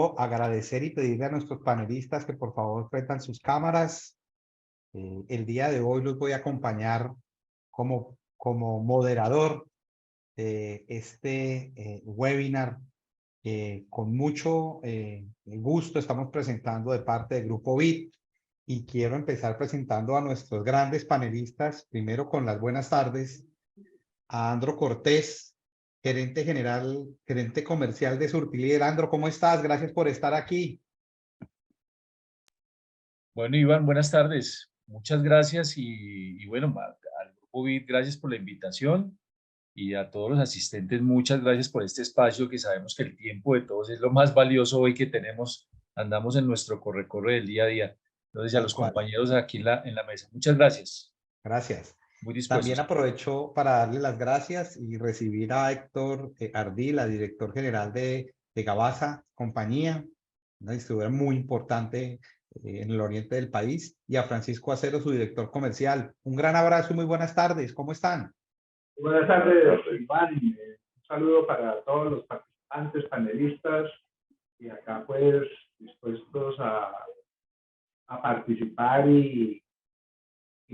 quiero agradecer y pedirle a nuestros panelistas que por favor prendan sus cámaras. El día de hoy los voy a acompañar como moderador de este webinar. Con mucho gusto estamos presentando de parte del Grupo BIT y quiero empezar presentando a nuestros grandes panelistas, primero con las buenas tardes a Andro Cortés, gerente comercial de Surtilíder. Andro, ¿cómo estás? Gracias por estar aquí. Bueno, Iván, buenas tardes. Muchas gracias y bueno, al Grupo BIT, gracias por la invitación y a todos los asistentes, muchas gracias por este espacio que sabemos que el tiempo de todos es lo más valioso hoy que tenemos. Andamos en nuestro corre-corre del día a día. Entonces, a Tal los cual. compañeros aquí en la mesa, muchas gracias. Gracias. Muy También dispuestos. aprovecho para darle las gracias y recibir a Héctor Ardila, director general de Gabasa Compañía, una distribuidora muy importante en el oriente del país, y a Francisco Acero, su director comercial. Un gran abrazo y muy buenas tardes. ¿Cómo están? Buenas tardes, Iván. Un saludo para todos los participantes, panelistas, y acá pues dispuestos a participar y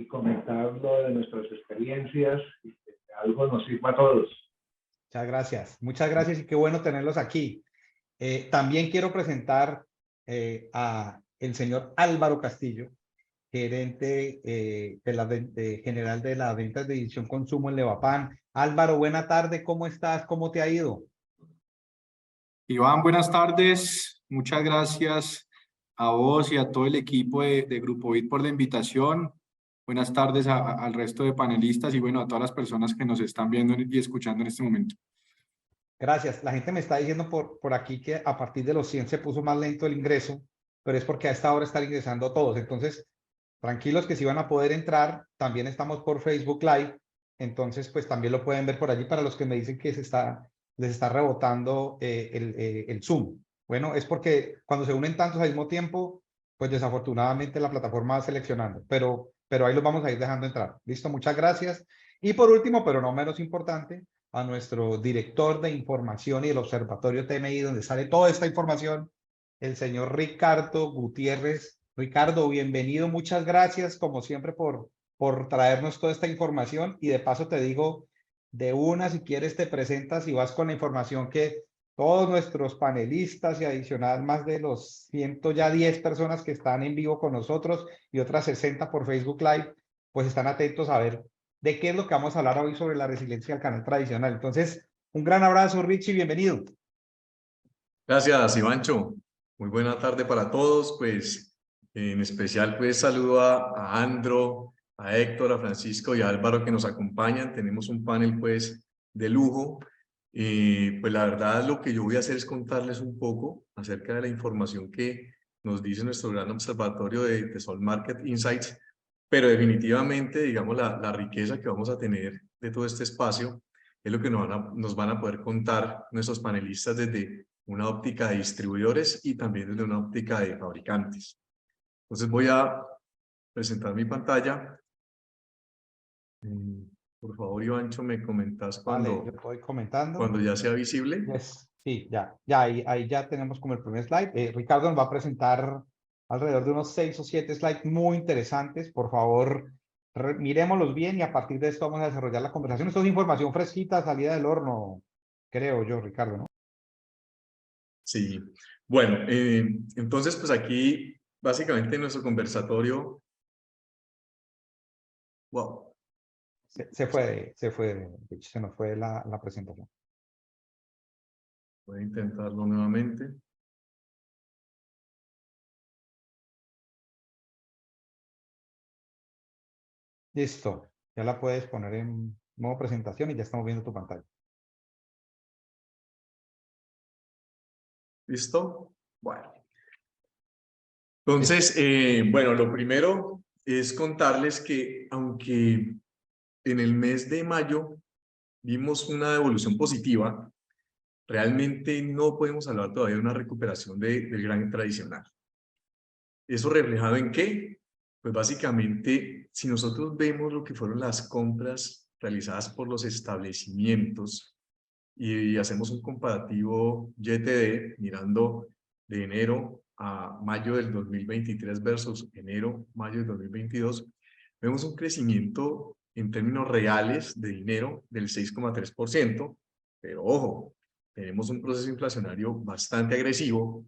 comentar lo de nuestras experiencias y que algo nos sirva a todos. Muchas gracias. Muchas gracias y qué bueno tenerlos aquí. También quiero presentar a el señor Álvaro Castillo, gerente general de las ventas de División Consumo en Levapan. Álvaro, buena tarde, ¿cómo estás? ¿Cómo te ha ido? Iván, buenas tardes. Muchas gracias a vos y a todo el equipo de Grupo BIT por la invitación. Buenas tardes al resto de panelistas y bueno, a todas las personas que nos están viendo y escuchando en este momento. Gracias. La gente me está diciendo por aquí que a partir de los 100 se puso más lento el ingreso, pero es porque a esta hora están ingresando todos. Entonces, tranquilos que si van a poder entrar, también estamos por Facebook Live, entonces pues también lo pueden ver por allí para los que me dicen que les está rebotando el Zoom. Bueno, es porque cuando se unen tantos al mismo tiempo, pues desafortunadamente la plataforma va seleccionando, pero ahí los vamos a ir dejando entrar. Listo, muchas gracias. Y por último, pero no menos importante, a nuestro director de información y el Observatorio TMI, donde sale toda esta información, el señor Ricardo Gutiérrez. Ricardo, bienvenido, muchas gracias como siempre por traernos toda esta información y de paso te digo, de una si quieres te presentas y vas con la información que todos nuestros panelistas y adicional más de los 110 personas que están en vivo con nosotros y otras 60 por Facebook Live, pues están atentos a ver de qué es lo que vamos a hablar hoy sobre la resiliencia del canal tradicional. Entonces, un gran abrazo, Richie, bienvenido. Gracias, Ivancho. Muy buena tarde para todos. Pues, en especial, pues, saludo a Andro, a Héctor, a Francisco y a Álvaro que nos acompañan. Tenemos un panel, pues, de lujo. Pues, la verdad, lo que yo voy a hacer es contarles un poco acerca de la información que nos dice nuestro gran observatorio de Sol Market Insights. Pero definitivamente, digamos, la riqueza que vamos a tener de todo este espacio es lo que nos van a poder contar nuestros panelistas desde una óptica de distribuidores y también desde una óptica de fabricantes. Entonces voy a presentar mi pantalla. Por favor, Ivancho, me comentas Vale, yo estoy comentando. cuando ya sea visible. Yes. Sí, ya ahí ya tenemos como el primer slide. Ricardo nos va a presentar alrededor de unos 6 o 7 slides muy interesantes. Por favor, mirémoslos bien y a partir de esto vamos a desarrollar la conversación. Esto es información fresquita, salida del horno, creo yo, Ricardo, ¿no? Sí. Bueno, entonces pues aquí básicamente nuestro conversatorio. Wow. Se nos fue la presentación. Voy a intentarlo nuevamente. Listo, ya la puedes poner en modo presentación y ya estamos viendo tu pantalla. ¿Listo? Bueno. Entonces, bueno, lo primero es contarles que aunque en el mes de mayo vimos una evolución positiva, realmente no podemos hablar todavía de una recuperación del gran tradicional. ¿Eso reflejado en qué? Pues básicamente, si nosotros vemos lo que fueron las compras realizadas por los establecimientos y hacemos un comparativo YTD, mirando de enero a mayo del 2023 versus enero-mayo del 2022, vemos un crecimiento en términos reales de dinero del 6,3%, pero ojo, tenemos un proceso inflacionario bastante agresivo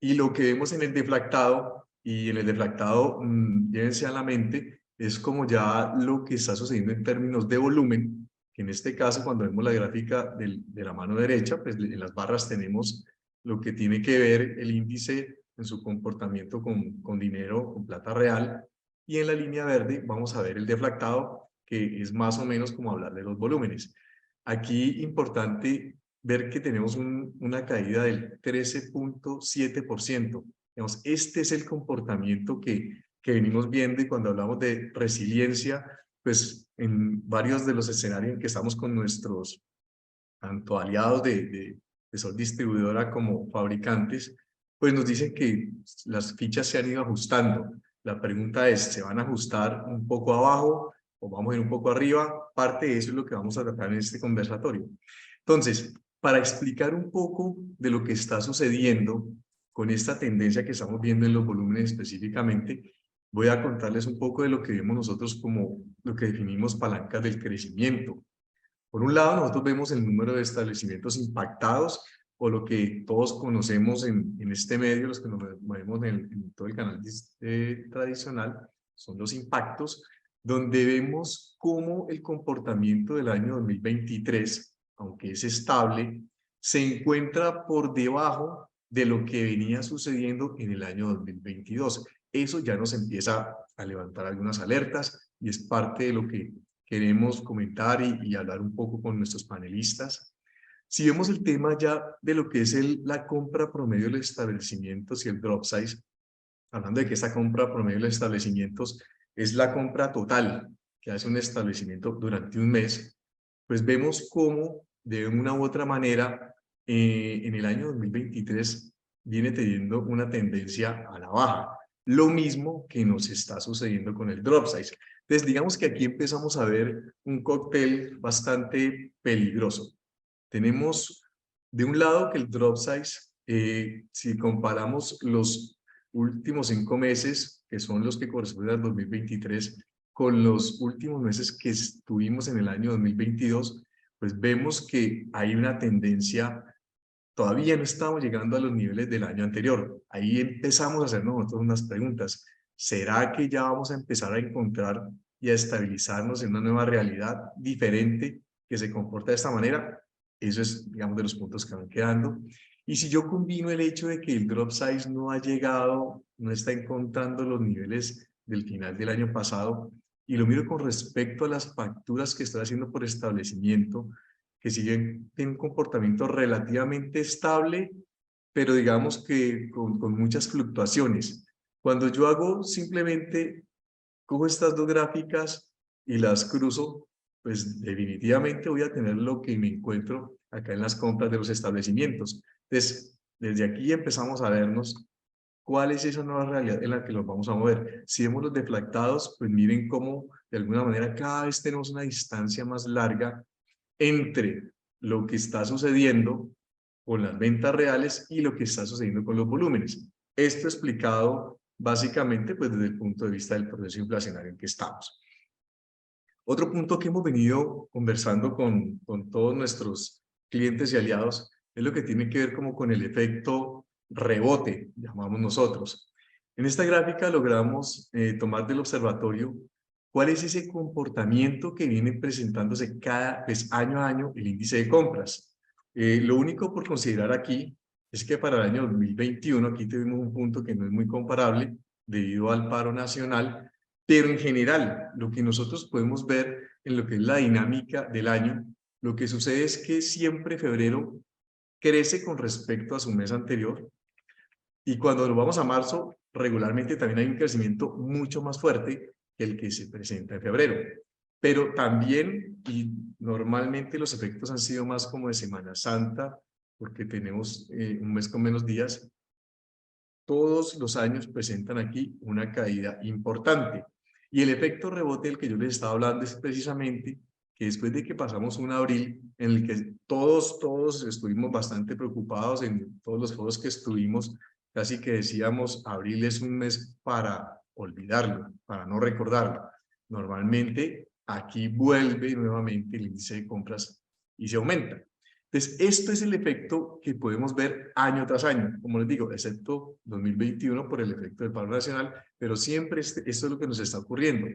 y lo que vemos en el deflactado, y en el deflactado, llévense a la mente, es como ya lo que está sucediendo en términos de volumen, que en este caso cuando vemos la gráfica de la mano derecha, pues en las barras tenemos lo que tiene que ver el índice en su comportamiento con dinero, con plata real, y en la línea verde vamos a ver el deflactado, que es más o menos como hablar de los volúmenes. Aquí importante ver que tenemos una caída del 13,7%. Digamos, este es el comportamiento que venimos viendo, y cuando hablamos de resiliencia, pues en varios de los escenarios en que estamos con nuestros tanto aliados de Sol Distribuidora como fabricantes, pues nos dicen que las fichas se han ido ajustando. La pregunta es, ¿se van a ajustar un poco abajo o vamos a ir un poco arriba? Parte de eso es lo que vamos a tratar en este conversatorio. Entonces, para explicar un poco de lo que está sucediendo con esta tendencia que estamos viendo en los volúmenes específicamente, voy a contarles un poco de lo que vemos nosotros como lo que definimos palancas del crecimiento. Por un lado, nosotros vemos el número de establecimientos impactados, o lo que todos conocemos en este medio, los que nos movemos en todo el canal tradicional, son los impactos, donde vemos cómo el comportamiento del año 2023, aunque es estable, se encuentra por debajo de lo que venía sucediendo en el año 2022. Eso ya nos empieza a levantar algunas alertas y es parte de lo que queremos comentar y hablar un poco con nuestros panelistas. Si vemos el tema ya de lo que es la compra promedio de los establecimientos y el drop size, hablando de que esta compra promedio de los establecimientos es la compra total que hace un establecimiento durante un mes, pues vemos cómo de una u otra manera en el año 2023 viene teniendo una tendencia a la baja. Lo mismo que nos está sucediendo con el drop size. Entonces, digamos que aquí empezamos a ver un cóctel bastante peligroso. Tenemos de un lado que el drop size, si comparamos los últimos 5 meses, que son los que corresponden al 2023, con los últimos meses que estuvimos en el año 2022, pues vemos que hay una tendencia. Todavía no estamos llegando a los niveles del año anterior. Ahí empezamos a hacernos nosotros unas preguntas. ¿Será que ya vamos a empezar a encontrar y a estabilizarnos en una nueva realidad diferente que se comporta de esta manera? Eso es, digamos, de los puntos que van quedando. Y si yo combino el hecho de que el drop size no ha llegado, no está encontrando los niveles del final del año pasado, y lo miro con respecto a las facturas que estoy haciendo por establecimiento, que siguen en un comportamiento relativamente estable, pero digamos que con muchas fluctuaciones. Cuando yo hago simplemente, cojo estas dos gráficas y las cruzo, pues definitivamente voy a tener lo que me encuentro acá en las compras de los establecimientos. Entonces, desde aquí empezamos a vernos cuál es esa nueva realidad en la que nos vamos a mover. Si vemos los deflactados, pues miren cómo de alguna manera cada vez tenemos una distancia más larga entre lo que está sucediendo con las ventas reales y lo que está sucediendo con los volúmenes. Esto explicado básicamente pues desde el punto de vista del proceso inflacionario en que estamos. Otro punto que hemos venido conversando con todos nuestros clientes y aliados es lo que tiene que ver como con el efecto rebote, llamamos nosotros. En esta gráfica logramos tomar del observatorio cuál es ese comportamiento que viene presentándose cada año a año el índice de compras. Lo único por considerar aquí es que para el año 2021 aquí tuvimos un punto que no es muy comparable debido al paro nacional, pero en general lo que nosotros podemos ver en lo que es la dinámica del año, lo que sucede es que siempre febrero crece con respecto a su mes anterior, y cuando nos vamos a marzo regularmente también hay un crecimiento mucho más fuerte que el que se presenta en febrero. Pero también, y normalmente los efectos han sido más como de Semana Santa, porque tenemos un mes con menos días, todos los años presentan aquí una caída importante. Y el efecto rebote del que yo les estaba hablando es precisamente que después de que pasamos un abril en el que todos estuvimos bastante preocupados en todos los foros que estuvimos, casi que decíamos, abril es un mes para olvidarlo, para no recordarlo. Normalmente aquí vuelve nuevamente el índice de compras y se aumenta. Entonces, esto es el efecto que podemos ver año tras año, como les digo, excepto 2021 por el efecto del paro nacional, pero siempre esto es lo que nos está ocurriendo.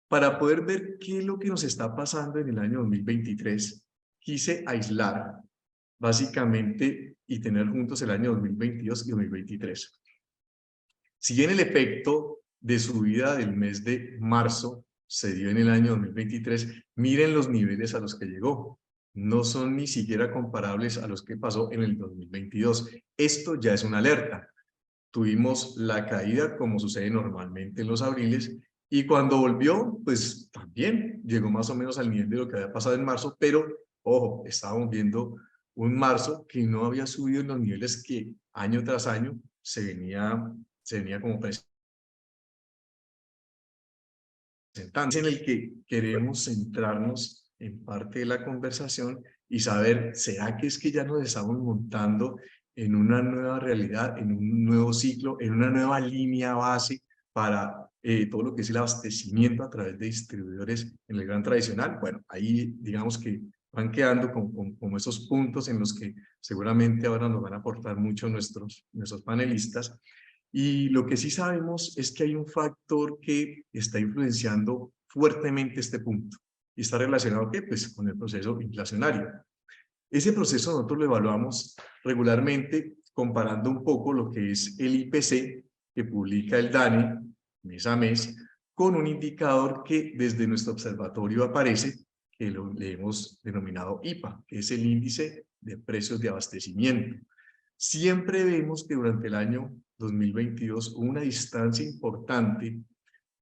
Para poder ver qué es lo que nos está pasando en el año 2023, quise aislar básicamente y tener juntos el año 2022 y 2023. Si bien el efecto de subida del mes de marzo se dio en el año 2023, miren los niveles a los que llegó. No son ni siquiera comparables a los que pasó en el 2022. Esto ya es una alerta. Tuvimos la caída como sucede normalmente en los abriles y cuando volvió, pues también llegó más o menos al nivel de lo que había pasado en marzo, pero ojo, estábamos viendo un marzo que no había subido en los niveles que año tras año se venía como presentando. Es en el que queremos centrarnos en parte de la conversación y saber, ¿será que es que ya nos estamos montando en una nueva realidad, en un nuevo ciclo, en una nueva línea base para todo lo que es el abastecimiento a través de distribuidores en el gran tradicional? Bueno, ahí digamos que van quedando como esos puntos en los que seguramente ahora nos van a aportar mucho nuestros panelistas. Y lo que sí sabemos es que hay un factor que está influenciando fuertemente este punto. Y está relacionado, ¿qué? Pues con el proceso inflacionario. Ese proceso nosotros lo evaluamos regularmente comparando un poco lo que es el IPC que publica el DANE mes a mes con un indicador que desde nuestro observatorio aparece, que le hemos denominado IPA, que es el índice de precios de abastecimiento. Siempre vemos que durante el año 2022 hubo una distancia importante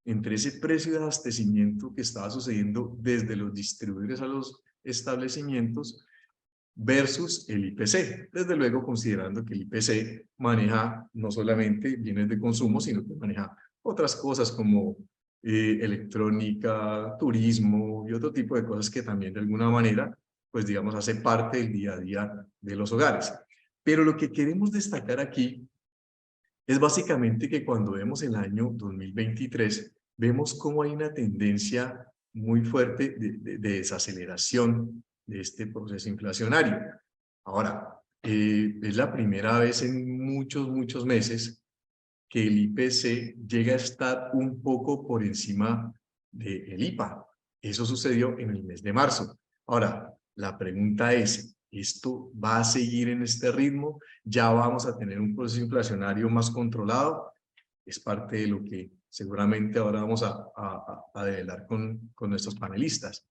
entre ese precio de abastecimiento que estaba sucediendo desde los distribuidores a los establecimientos versus el IPC. Desde luego, considerando que el IPC maneja no solamente bienes de consumo, sino que maneja otras cosas como electrónica, turismo y otro tipo de cosas que también de alguna manera, pues digamos, hace parte del día a día de los hogares. Pero lo que queremos destacar aquí es básicamente que cuando vemos el año 2023, vemos cómo hay una tendencia muy fuerte de desaceleración de este proceso inflacionario. Ahora, es la primera vez en muchos meses que el IPC llega a estar un poco por encima del IPA. Eso sucedió en el mes de marzo. Ahora, la pregunta es, ¿esto va a seguir en este ritmo? ¿Ya vamos a tener un proceso inflacionario más controlado? Es parte de lo que seguramente ahora vamos a develar con nuestros panelistas.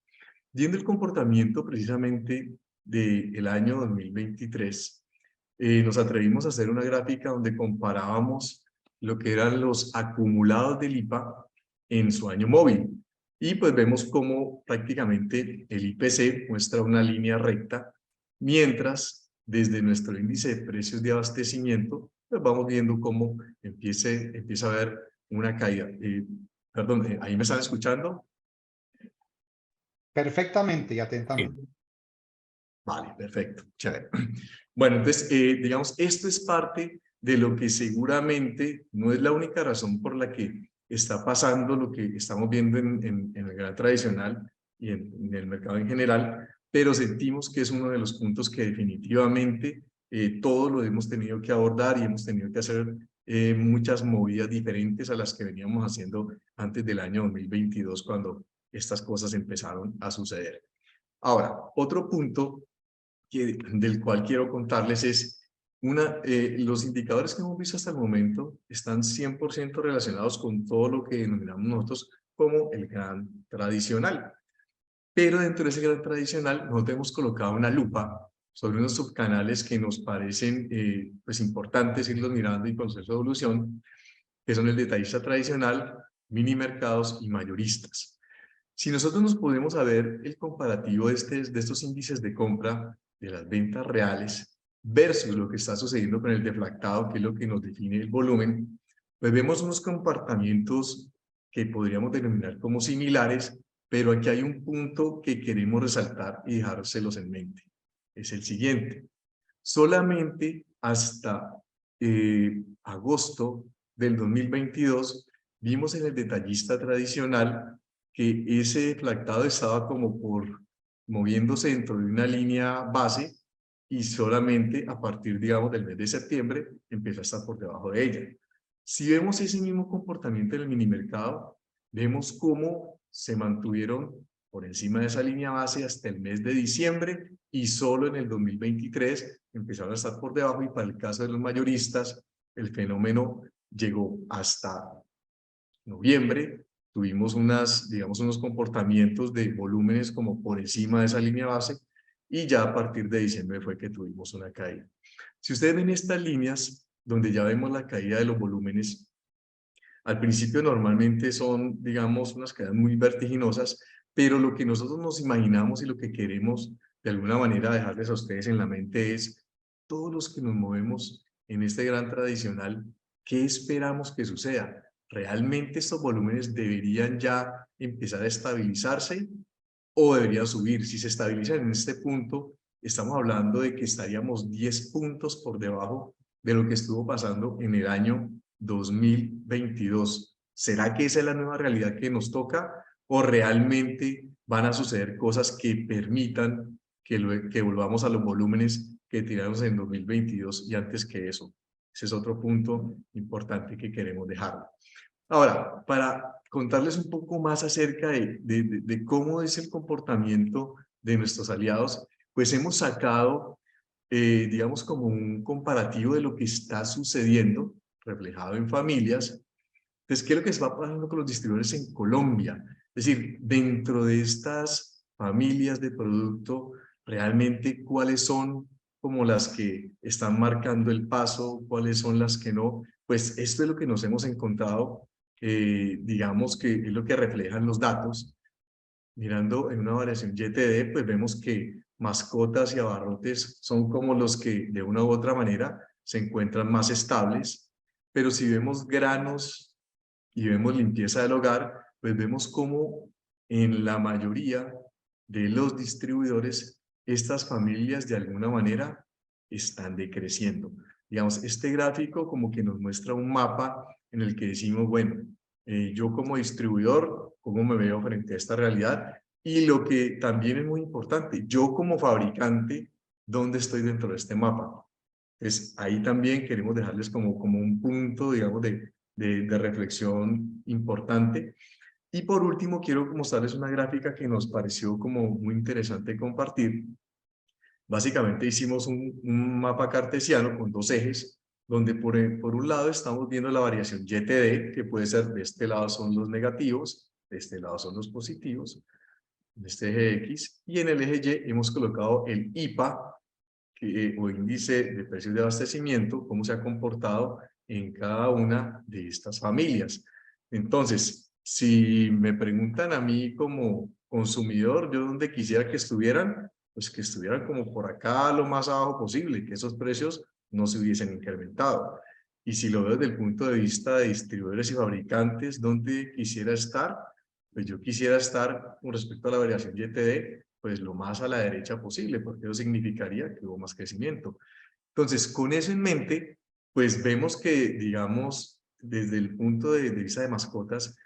Viendo el comportamiento precisamente del año 2023, nos atrevimos a hacer una gráfica donde comparábamos lo que eran los acumulados del IPA en su año móvil. Y pues vemos cómo prácticamente el IPC muestra una línea recta, mientras desde nuestro índice de precios de abastecimiento, pues vamos viendo cómo empieza a haber una caída. Perdón, ¿ahí me están escuchando? Perfectamente y atentamente. Vale, perfecto, chévere. Bueno, entonces, digamos, esto es parte de lo que seguramente no es la única razón por la que está pasando lo que estamos viendo en el gran tradicional y en el mercado en general, pero sentimos que es uno de los puntos que definitivamente todos lo hemos tenido que abordar y hemos tenido que hacer muchas movidas diferentes a las que veníamos haciendo antes del año 2022, cuando estas cosas empezaron a suceder. Ahora, otro punto del cual quiero contarles es los indicadores que hemos visto hasta el momento están 100% relacionados con todo lo que denominamos nosotros como el gran tradicional. Pero dentro de ese gran tradicional nosotros hemos colocado una lupa sobre unos subcanales que nos parecen pues importantes irlos mirando y con su evolución, que son el detallista tradicional, mini mercados y mayoristas. Si nosotros nos podemos ver el comparativo de estos índices de compra de las ventas reales versus lo que está sucediendo con el deflactado, que es lo que nos define el volumen, pues vemos unos comportamientos que podríamos denominar como similares, Pero aquí hay un punto que queremos resaltar y dejárselos en mente. Es el siguiente. Solamente hasta agosto del 2022 vimos en el detallista tradicional que ese deflactado estaba como moviéndose dentro de una línea base y solamente a partir, digamos, del mes de septiembre empieza a estar por debajo de ella. Si vemos ese mismo comportamiento en el minimercado, vemos cómo se mantuvieron por encima de esa línea base hasta el mes de diciembre y solo en el 2023 empezaron a estar por debajo, y para el caso de los mayoristas el fenómeno llegó hasta noviembre. Tuvimos digamos, unos comportamientos de volúmenes como por encima de esa línea base, y ya a partir de diciembre fue que tuvimos una caída. Si ustedes ven estas líneas donde ya vemos la caída de los volúmenes, al principio normalmente son, digamos, unas caídas muy vertiginosas, pero lo que nosotros nos imaginamos y lo que queremos de alguna manera dejarles a ustedes en la mente es, todos los que nos movemos en este gran tradicional, ¿qué esperamos que suceda? ¿Realmente estos volúmenes deberían ya empezar a estabilizarse o deberían subir? Si se estabilizan en este punto, estamos hablando de que estaríamos 10 puntos por debajo de lo que estuvo pasando en el año 2022. ¿Será que esa es la nueva realidad que nos toca, o realmente van a suceder cosas que permitan que volvamos a los volúmenes que tiramos en 2022 y antes que eso? Ese es otro punto importante que queremos dejar. Ahora, para contarles un poco más acerca de cómo es el comportamiento de nuestros aliados, pues hemos sacado, digamos, como un comparativo de lo que está sucediendo reflejado en familias. Entonces, ¿qué es lo que se va pasando con los distribuidores en Colombia? Es decir, dentro de estas familias de producto, realmente cuáles son como las que están marcando el paso, cuáles son las que no. Pues esto es lo que nos hemos encontrado, digamos que es lo que reflejan los datos. Mirando en una variación YTD, pues vemos que mascotas y abarrotes son como los que de una u otra manera se encuentran más estables, pero si vemos granos y vemos limpieza del hogar, pues vemos cómo en la mayoría de los distribuidores estas familias de alguna manera están decreciendo. Digamos, este gráfico como que nos muestra un mapa en el que decimos, bueno, yo como distribuidor, ¿cómo me veo frente a esta realidad? Y lo que también es muy importante, yo como fabricante, ¿dónde estoy dentro de este mapa? Pues ahí también queremos dejarles como un punto, digamos, de reflexión importante. Y por último, quiero mostrarles una gráfica que nos pareció como muy interesante compartir. Básicamente hicimos un mapa cartesiano con dos ejes, donde por un lado estamos viendo la variación YTD, que puede ser de este lado son los negativos, de este lado son los positivos, en este eje X, y en el eje Y hemos colocado el IPA, o índice de precios de abastecimiento, cómo se ha comportado en cada una de estas familias. Entonces, si me preguntan a mí como consumidor, yo donde quisiera que estuvieran, pues que estuvieran como por acá lo más abajo posible, que esos precios no se hubiesen incrementado. Y si lo veo desde el punto de vista de distribuidores y fabricantes, ¿dónde quisiera estar? Pues yo quisiera estar con respecto a la variación YTD, pues lo más a la derecha posible, porque eso significaría que hubo más crecimiento. Entonces, con eso en mente, pues vemos que, digamos, desde el punto de vista de mascotas,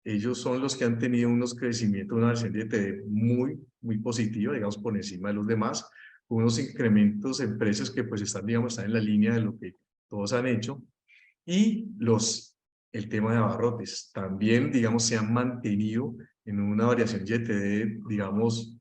ellos son los que han tenido unos crecimientos, una versión de YTD muy positiva, digamos, por encima de los demás, con unos incrementos en precios que pues están, digamos, están en la línea de lo que todos han hecho. Y el tema de abarrotes también, digamos, se han mantenido en una variación YTD, digamos,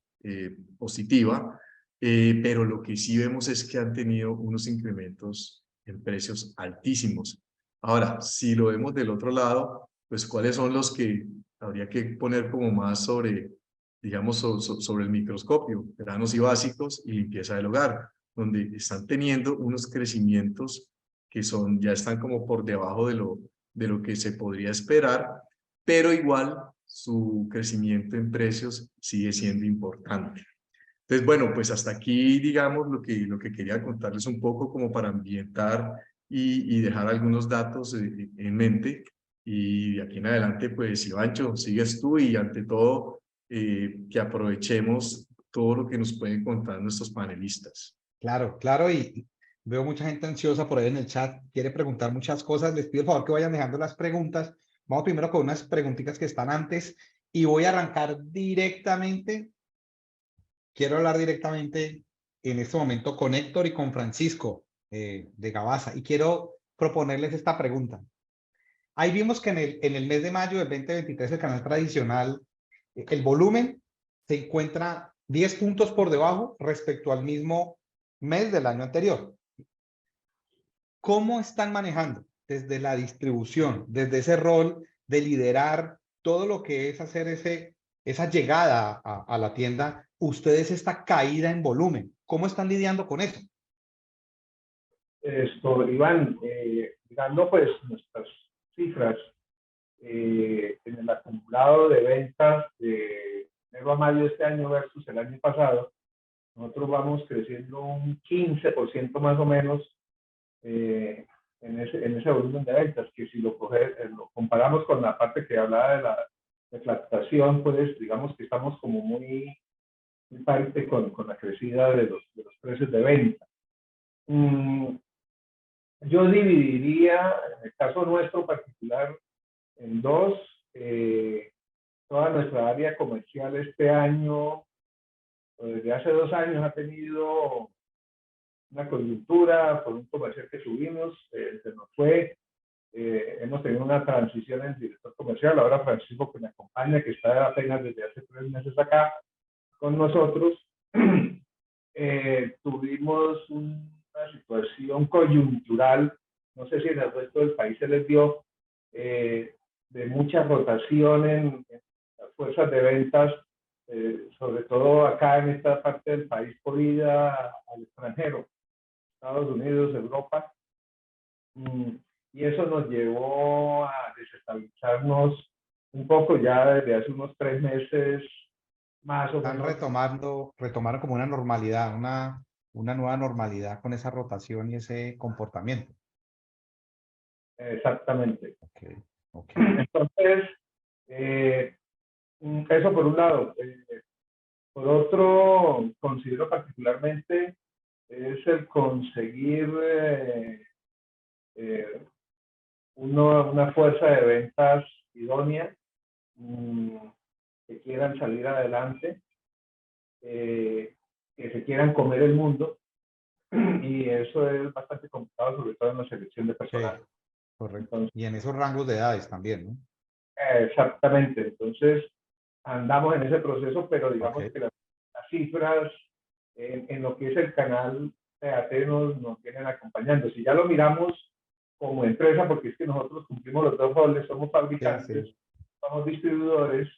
positiva, pero lo que sí vemos es que han tenido unos incrementos en precios altísimos. Ahora, si lo vemos del otro lado, pues cuáles son los que habría que poner como más sobre, digamos, sobre el microscopio: granos y básicos y limpieza del hogar, donde están teniendo unos crecimientos que ya están como por debajo de lo que se podría esperar, pero igual su crecimiento en precios sigue siendo importante. Entonces, bueno, pues hasta aquí, digamos, lo que quería contarles un poco como para ambientar y dejar algunos datos en mente. Y de aquí en adelante, pues, Ivancho, sigues tú, y ante todo, que aprovechemos todo lo que nos pueden contar nuestros panelistas. Claro, claro, y veo mucha gente ansiosa por ahí en el chat, quiere preguntar muchas cosas. Les pido el favor que vayan dejando las preguntas. Vamos primero con unas preguntitas que están antes y voy a arrancar directamente. Quiero hablar directamente en este momento con Héctor y con Francisco de Gabasa y quiero proponerles esta pregunta. Ahí vimos que en el mes de mayo del 2023 el canal tradicional, el volumen se encuentra 10 puntos por debajo respecto al mismo mes del año anterior. ¿Cómo están manejando desde la distribución, desde ese rol de liderar todo lo que es hacer esa llegada a la tienda, ustedes esta caída en volumen? ¿Cómo están lidiando con eso? Iván, mirando pues nuestras cifras en el acumulado de ventas de enero a mayo de este año versus el año pasado, nosotros vamos creciendo un 15% más o menos en ese volumen de ventas, que si lo comparamos con la parte que hablaba de la deflactación, pues digamos que estamos como muy parte con la crecida de los precios de venta. Yo dividiría, en el caso nuestro particular, en dos. Toda nuestra área comercial este año, desde hace 2 años, ha tenido una coyuntura por un comercial que subimos, se nos fue. Hemos tenido una transición en el director comercial. Ahora Francisco, que me acompaña, que está apenas desde hace 3 meses acá con nosotros, tuvimos una situación coyuntural, no sé si en el resto del país se les dio, de mucha rotación en las fuerzas de ventas, sobre todo acá en esta parte del país por ida al extranjero, Estados Unidos, Europa, y eso nos llevó a desestabilizarnos un poco ya desde hace unos 3 meses más o Están menos. retomaron como una normalidad, una nueva normalidad con esa rotación y ese comportamiento. Exactamente. Okay, okay. Entonces, eso por un lado. Por otro, considero particularmente es el conseguir una fuerza de ventas idónea, que quieran salir adelante, que se quieran comer el mundo, y eso es bastante complicado, sobre todo en la selección de personal. Sí, correcto. Entonces, Y en esos rangos de edades también, ¿no? exactamente. Entonces, andamos en ese proceso, pero digamos Okay. que las cifras en lo que es el canal TAT nos vienen acompañando. Si ya lo miramos como empresa, porque es que nosotros cumplimos los dos roles, somos fabricantes, Sí. somos distribuidores,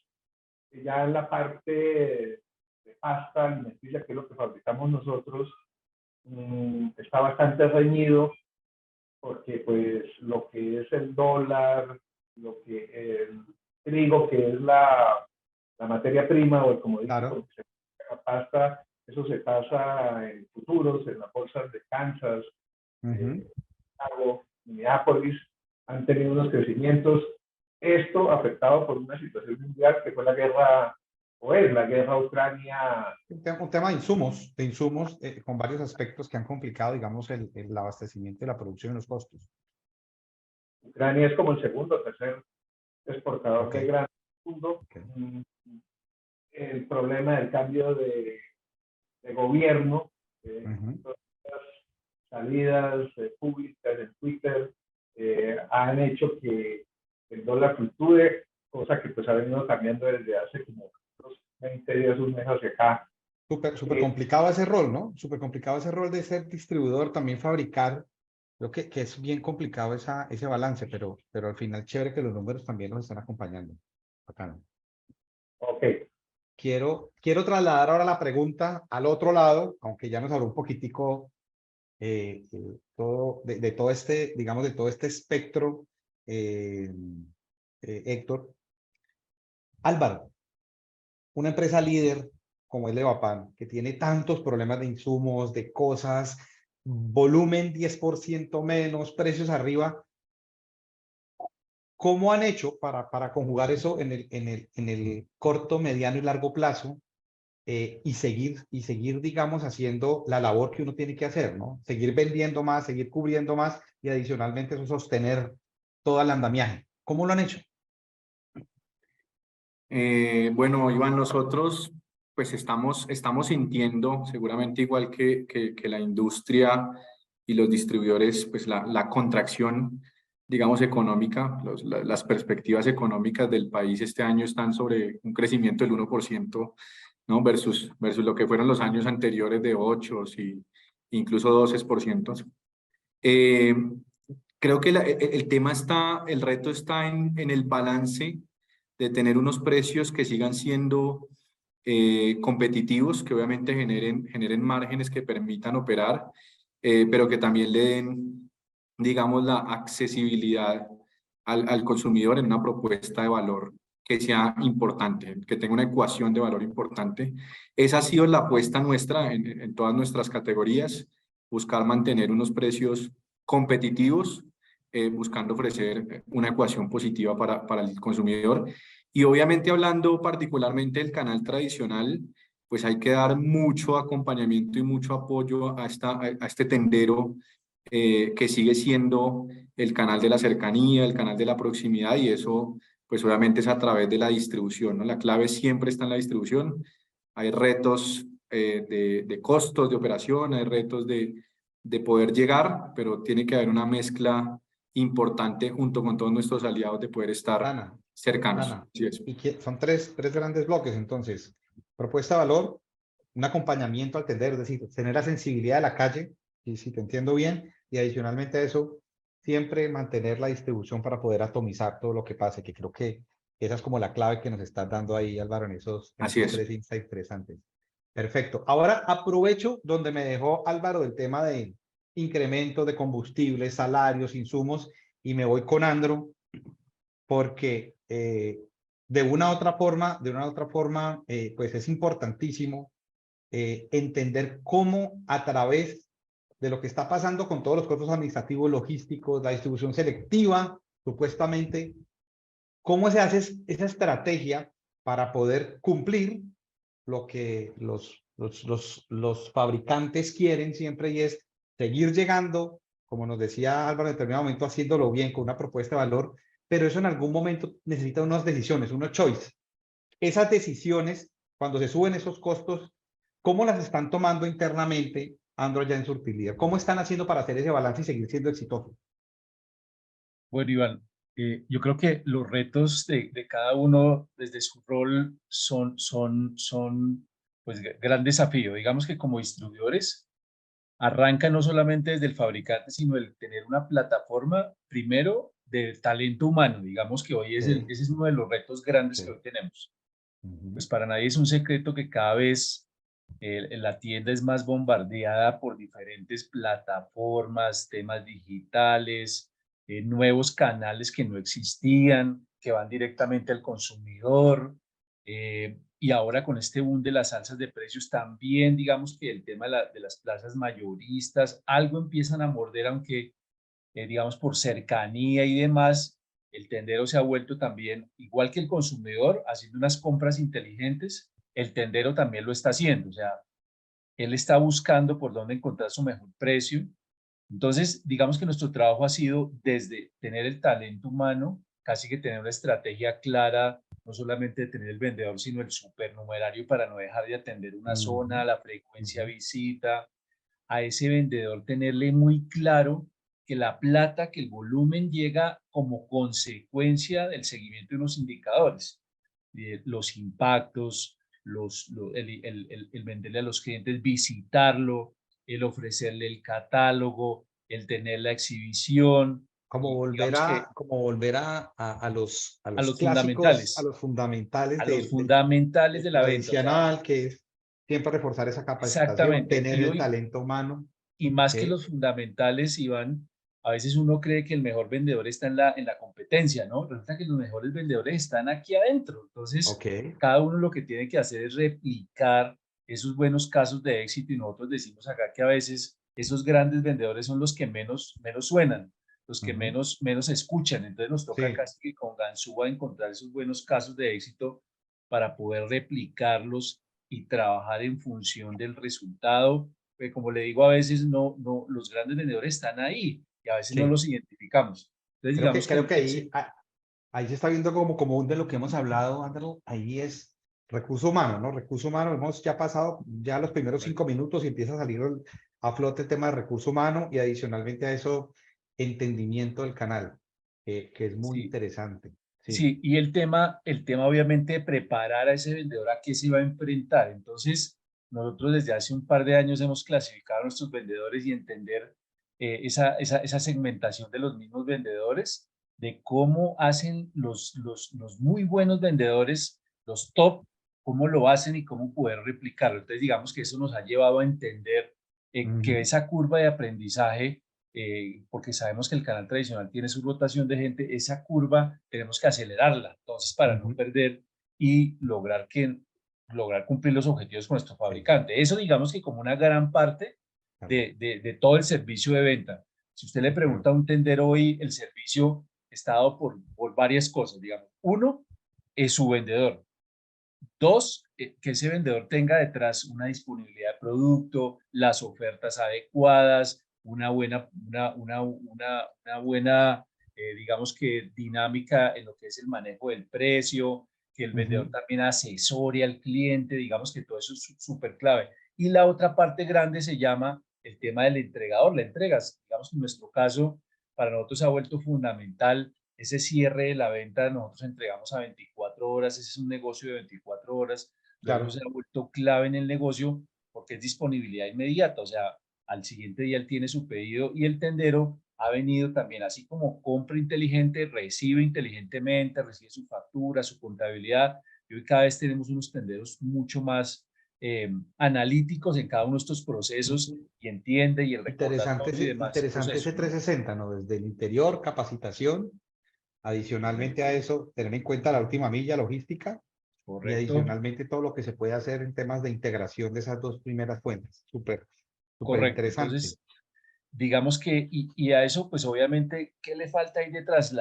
y ya en la parte de pasta alimenticia, que es lo que fabricamos nosotros, está bastante reñido, porque pues lo que es el dólar, lo que el trigo, que es la materia prima o el commodity, Claro. porque la pasta, eso se pasa en futuros, en las bolsas de Kansas, Chicago, Minneapolis, han tenido unos crecimientos. Esto afectado por una situación mundial que fue la guerra, o es la guerra Ucrania. Un tema de insumos con varios aspectos que han complicado, digamos, el abastecimiento y la producción y los costos. Ucrania es como el segundo o tercer exportador de grano del mundo. El problema del cambio de gobierno, salidas públicas en Twitter, han hecho que el dólar fluctúe, cosa que pues ha venido cambiando desde hace como 20 días, un mes hacia acá. Súper complicado ese rol, ¿no? Súper complicado ese rol de ser distribuidor, también fabricar. Creo que es bien complicado ese balance, pero al final chévere que los números también nos están acompañando. Bacano. Ok. Quiero trasladar ahora la pregunta al otro lado, aunque ya nos habló un poquitico de todo este, digamos, de todo este espectro, Héctor. Álvaro, una empresa líder como es Levapan, que tiene tantos problemas de insumos, de cosas, volumen 10% menos, precios arriba, ¿Cómo han hecho para conjugar eso en el corto, mediano y largo plazo y seguir, digamos, haciendo la labor que uno tiene que hacer, ¿no? Seguir vendiendo más, seguir cubriendo más y adicionalmente eso sostener todo el andamiaje. ¿Cómo lo han hecho? Bueno, Iván, nosotros pues estamos sintiendo seguramente igual que la industria y los distribuidores, pues la contracción, digamos, económica. Las perspectivas económicas del país este año están sobre un crecimiento del 1%, ¿no? Versus lo que fueron los años anteriores de 8 y incluso 12%. Eh, Creo que el tema está, el reto está en el balance de tener unos precios que sigan siendo competitivos, que obviamente generen márgenes que permitan operar, pero que también le den, digamos, la accesibilidad al consumidor en una propuesta de valor que sea importante, que tenga una ecuación de valor importante. Esa ha sido la apuesta nuestra en todas nuestras categorías, buscar mantener unos precios competitivos, buscando ofrecer una ecuación positiva para el consumidor. Y obviamente hablando particularmente del canal tradicional, pues hay que dar mucho acompañamiento y mucho apoyo a este tendero que sigue siendo el canal de la cercanía, el canal de la proximidad, y eso pues obviamente es a través de la distribución, ¿no? La clave siempre está en la distribución. Hay retos de costos de operación, hay retos de poder llegar, pero tiene que haber una mezcla importante junto con todos nuestros aliados de poder estar Ana, cercanos. Ana. Así es. Y son tres grandes bloques, entonces. Propuesta de valor, un acompañamiento al tender, es decir, tener la sensibilidad de la calle, y si te entiendo bien, y adicionalmente a eso, siempre mantener la distribución para poder atomizar todo lo que pase, que creo que esa es como la clave que nos estás dando ahí, Álvaro, en esos Así es. tres insights interesantes. Perfecto. Ahora aprovecho donde me dejó Álvaro el tema de incremento de combustibles, salarios, insumos, y me voy con Andro, porque de una u otra forma, pues es importantísimo entender cómo a través de lo que está pasando con todos los costos administrativos, logísticos, la distribución selectiva, supuestamente, cómo se hace esa estrategia para poder cumplir lo que los fabricantes quieren siempre, y es seguir llegando, como nos decía Álvaro, en determinado momento haciéndolo bien con una propuesta de valor, pero eso en algún momento necesita unas decisiones, unos choice. Esas decisiones, cuando se suben esos costos, ¿cómo las están tomando internamente, Andro, ya en Surtilia? ¿Cómo están haciendo para hacer ese balance y seguir siendo exitosos? Bueno, Iván, yo creo que los retos de cada uno desde su rol son pues, gran desafío. Digamos que como distribuidores arranca no solamente desde el fabricante, sino el tener una plataforma, primero, de talento humano. Digamos que hoy ese es uno de los retos grandes que hoy tenemos. Pues para nadie es un secreto que cada vez la tienda es más bombardeada por diferentes plataformas, temas digitales, nuevos canales que no existían, que van directamente al consumidor. Y ahora con este boom de las alzas de precios también, digamos que el tema de las plazas mayoristas, algo empiezan a morder, aunque digamos por cercanía y demás, el tendero se ha vuelto también, igual que el consumidor, haciendo unas compras inteligentes, el tendero también lo está haciendo. O sea, él está buscando por dónde encontrar su mejor precio. Entonces, digamos que nuestro trabajo ha sido desde tener el talento humano, casi que tener una estrategia clara, no solamente de tener el vendedor, sino el supernumerario para no dejar de atender una zona, la frecuencia visita, a ese vendedor tenerle muy claro que la plata, que el volumen llega como consecuencia del seguimiento de unos indicadores, los impactos, el venderle a los clientes, visitarlo, el ofrecerle el catálogo, el tener la exhibición, Como y volver digamos que a a los los clásicos, a fundamentales, los fundamentales a los fundamentales del de la venta. O sea, tradicional, que es siempre reforzar esa capacitación, exactamente. tener el talento humano. Y más que ¿Ok? los fundamentales, Iván, a veces uno cree que el mejor vendedor está en la competencia, ¿no? Resulta que los mejores vendedores están aquí adentro. Entonces, Ok. cada uno lo que tiene que hacer es replicar esos buenos casos de éxito, y nosotros decimos acá que a veces esos grandes vendedores son los que menos suenan, los que Ujú. menos escuchan. Entonces nos toca Sí. casi que con Ganzúa encontrar esos buenos casos de éxito para poder replicarlos y trabajar en función del resultado. Como le digo, a veces los grandes vendedores están ahí y a veces no Sí. los identificamos. Entonces, digamos que Creo que ahí, ahí se está viendo como común de lo que hemos hablado, Andrew. Ahí es recurso humano, ¿no? Recurso humano, hemos ya pasado ya los primeros 5 minutos y empieza a salir a flote el tema de recurso humano y adicionalmente a eso, entendimiento del canal, que es muy sí, interesante. Sí. sí, y el tema obviamente de preparar a ese vendedor a qué se va a enfrentar. Entonces, nosotros desde hace un par de años hemos clasificado a nuestros vendedores y entender esa segmentación de los mismos vendedores, de cómo hacen los muy buenos vendedores, los top, cómo lo hacen y cómo poder replicarlo. Entonces, digamos que eso nos ha llevado a entender que Ujú. esa curva de aprendizaje, porque sabemos que el canal tradicional tiene su rotación de gente, esa curva tenemos que acelerarla, entonces, para no Ujú. perder y lograr cumplir los objetivos con nuestro fabricante. Eso digamos que como una gran parte Claro, de todo el servicio de venta. Si usted le claro. pregunta a un tendero hoy, el servicio está dado por varias cosas, digamos. Uno, es su vendedor. Dos, que ese vendedor tenga detrás una disponibilidad de producto, las ofertas adecuadas, una buena, digamos que dinámica en lo que es el manejo del precio, que el vendedor Ujú. también asesore al cliente, digamos que todo eso es súper clave. Y la otra parte grande se llama el tema del entregador, la entregas. Digamos que en nuestro caso, para nosotros ha vuelto fundamental ese cierre de la venta. Nosotros entregamos a 24 horas, ese es un negocio de 24 horas, luego eso Claro. se ha vuelto clave en el negocio porque es disponibilidad inmediata, o sea, al siguiente día él tiene su pedido y el tendero ha venido también, así como compra inteligente, recibe inteligentemente, recibe su factura, su contabilidad, y hoy cada vez tenemos unos tenderos mucho más analíticos en cada uno de estos procesos y entiende y el recordatorio y demás Interesante ese procesos, ¿no? 360, ¿no? Desde el interior, capacitación, adicionalmente a eso, tener en cuenta la última milla logística y Correcto. adicionalmente todo lo que se puede hacer en temas de integración de esas dos primeras fuentes. Súper, súper Correcto. interesante. Entonces, digamos que, y a eso, pues obviamente, ¿qué le falta ahí detrás?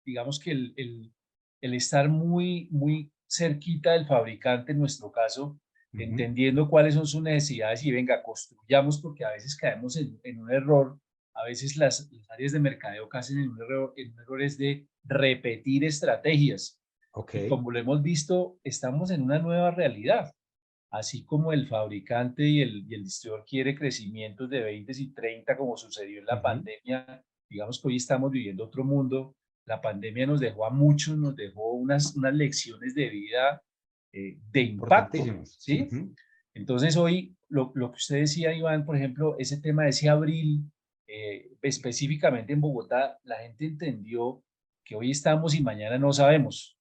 Digamos que el estar muy cerquita del fabricante, en nuestro caso, Ujú. entendiendo cuáles son sus necesidades y venga, construyamos, porque a veces caemos en un error, a veces las áreas de mercadeo caen en un error es de repetir estrategias. Ok, Y como lo hemos visto, estamos en una nueva realidad. Así como el fabricante y el distribuidor quiere crecimientos de 20 y 30, como sucedió en la ujú. pandemia, digamos que hoy estamos viviendo otro mundo. La pandemia nos dejó a muchos, nos dejó unas lecciones de vida de impacto, Importantísimos. ¿sí? Ujú. Entonces hoy, lo que usted decía, Iván, por ejemplo, ese tema de ese abril, específicamente en Bogotá, la gente entendió que hoy estamos y mañana no sabemos.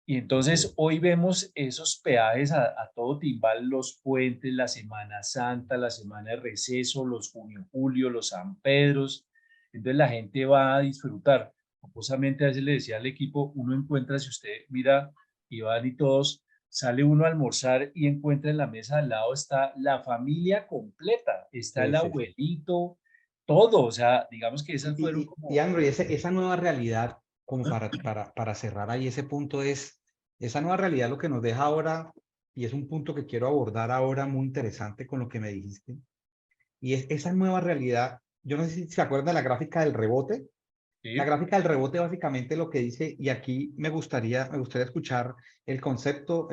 Y Ok, entonces hoy vemos esos peajes a todo timbal, los puentes, la Semana Santa, la semana de receso, los junio, julio, los San Pedros. Entonces la gente va a disfrutar. Justamente a veces le decía al equipo, uno encuentra, si usted mira, Iván y todos, sale uno a almorzar y encuentra en la mesa al lado está la familia completa, está sí, el sí, sí. abuelito, todo. O sea, digamos que esas fueron Y como... Andrew, y esa nueva realidad, como para cerrar ahí ese punto, es esa nueva realidad lo que nos deja ahora, y es un punto que quiero abordar ahora muy interesante con lo que me dijiste, y es esa nueva realidad. Yo no sé si se acuerdan de la gráfica del rebote. La Sí, gráfica del rebote básicamente lo que dice, y aquí me gustaría escuchar el concepto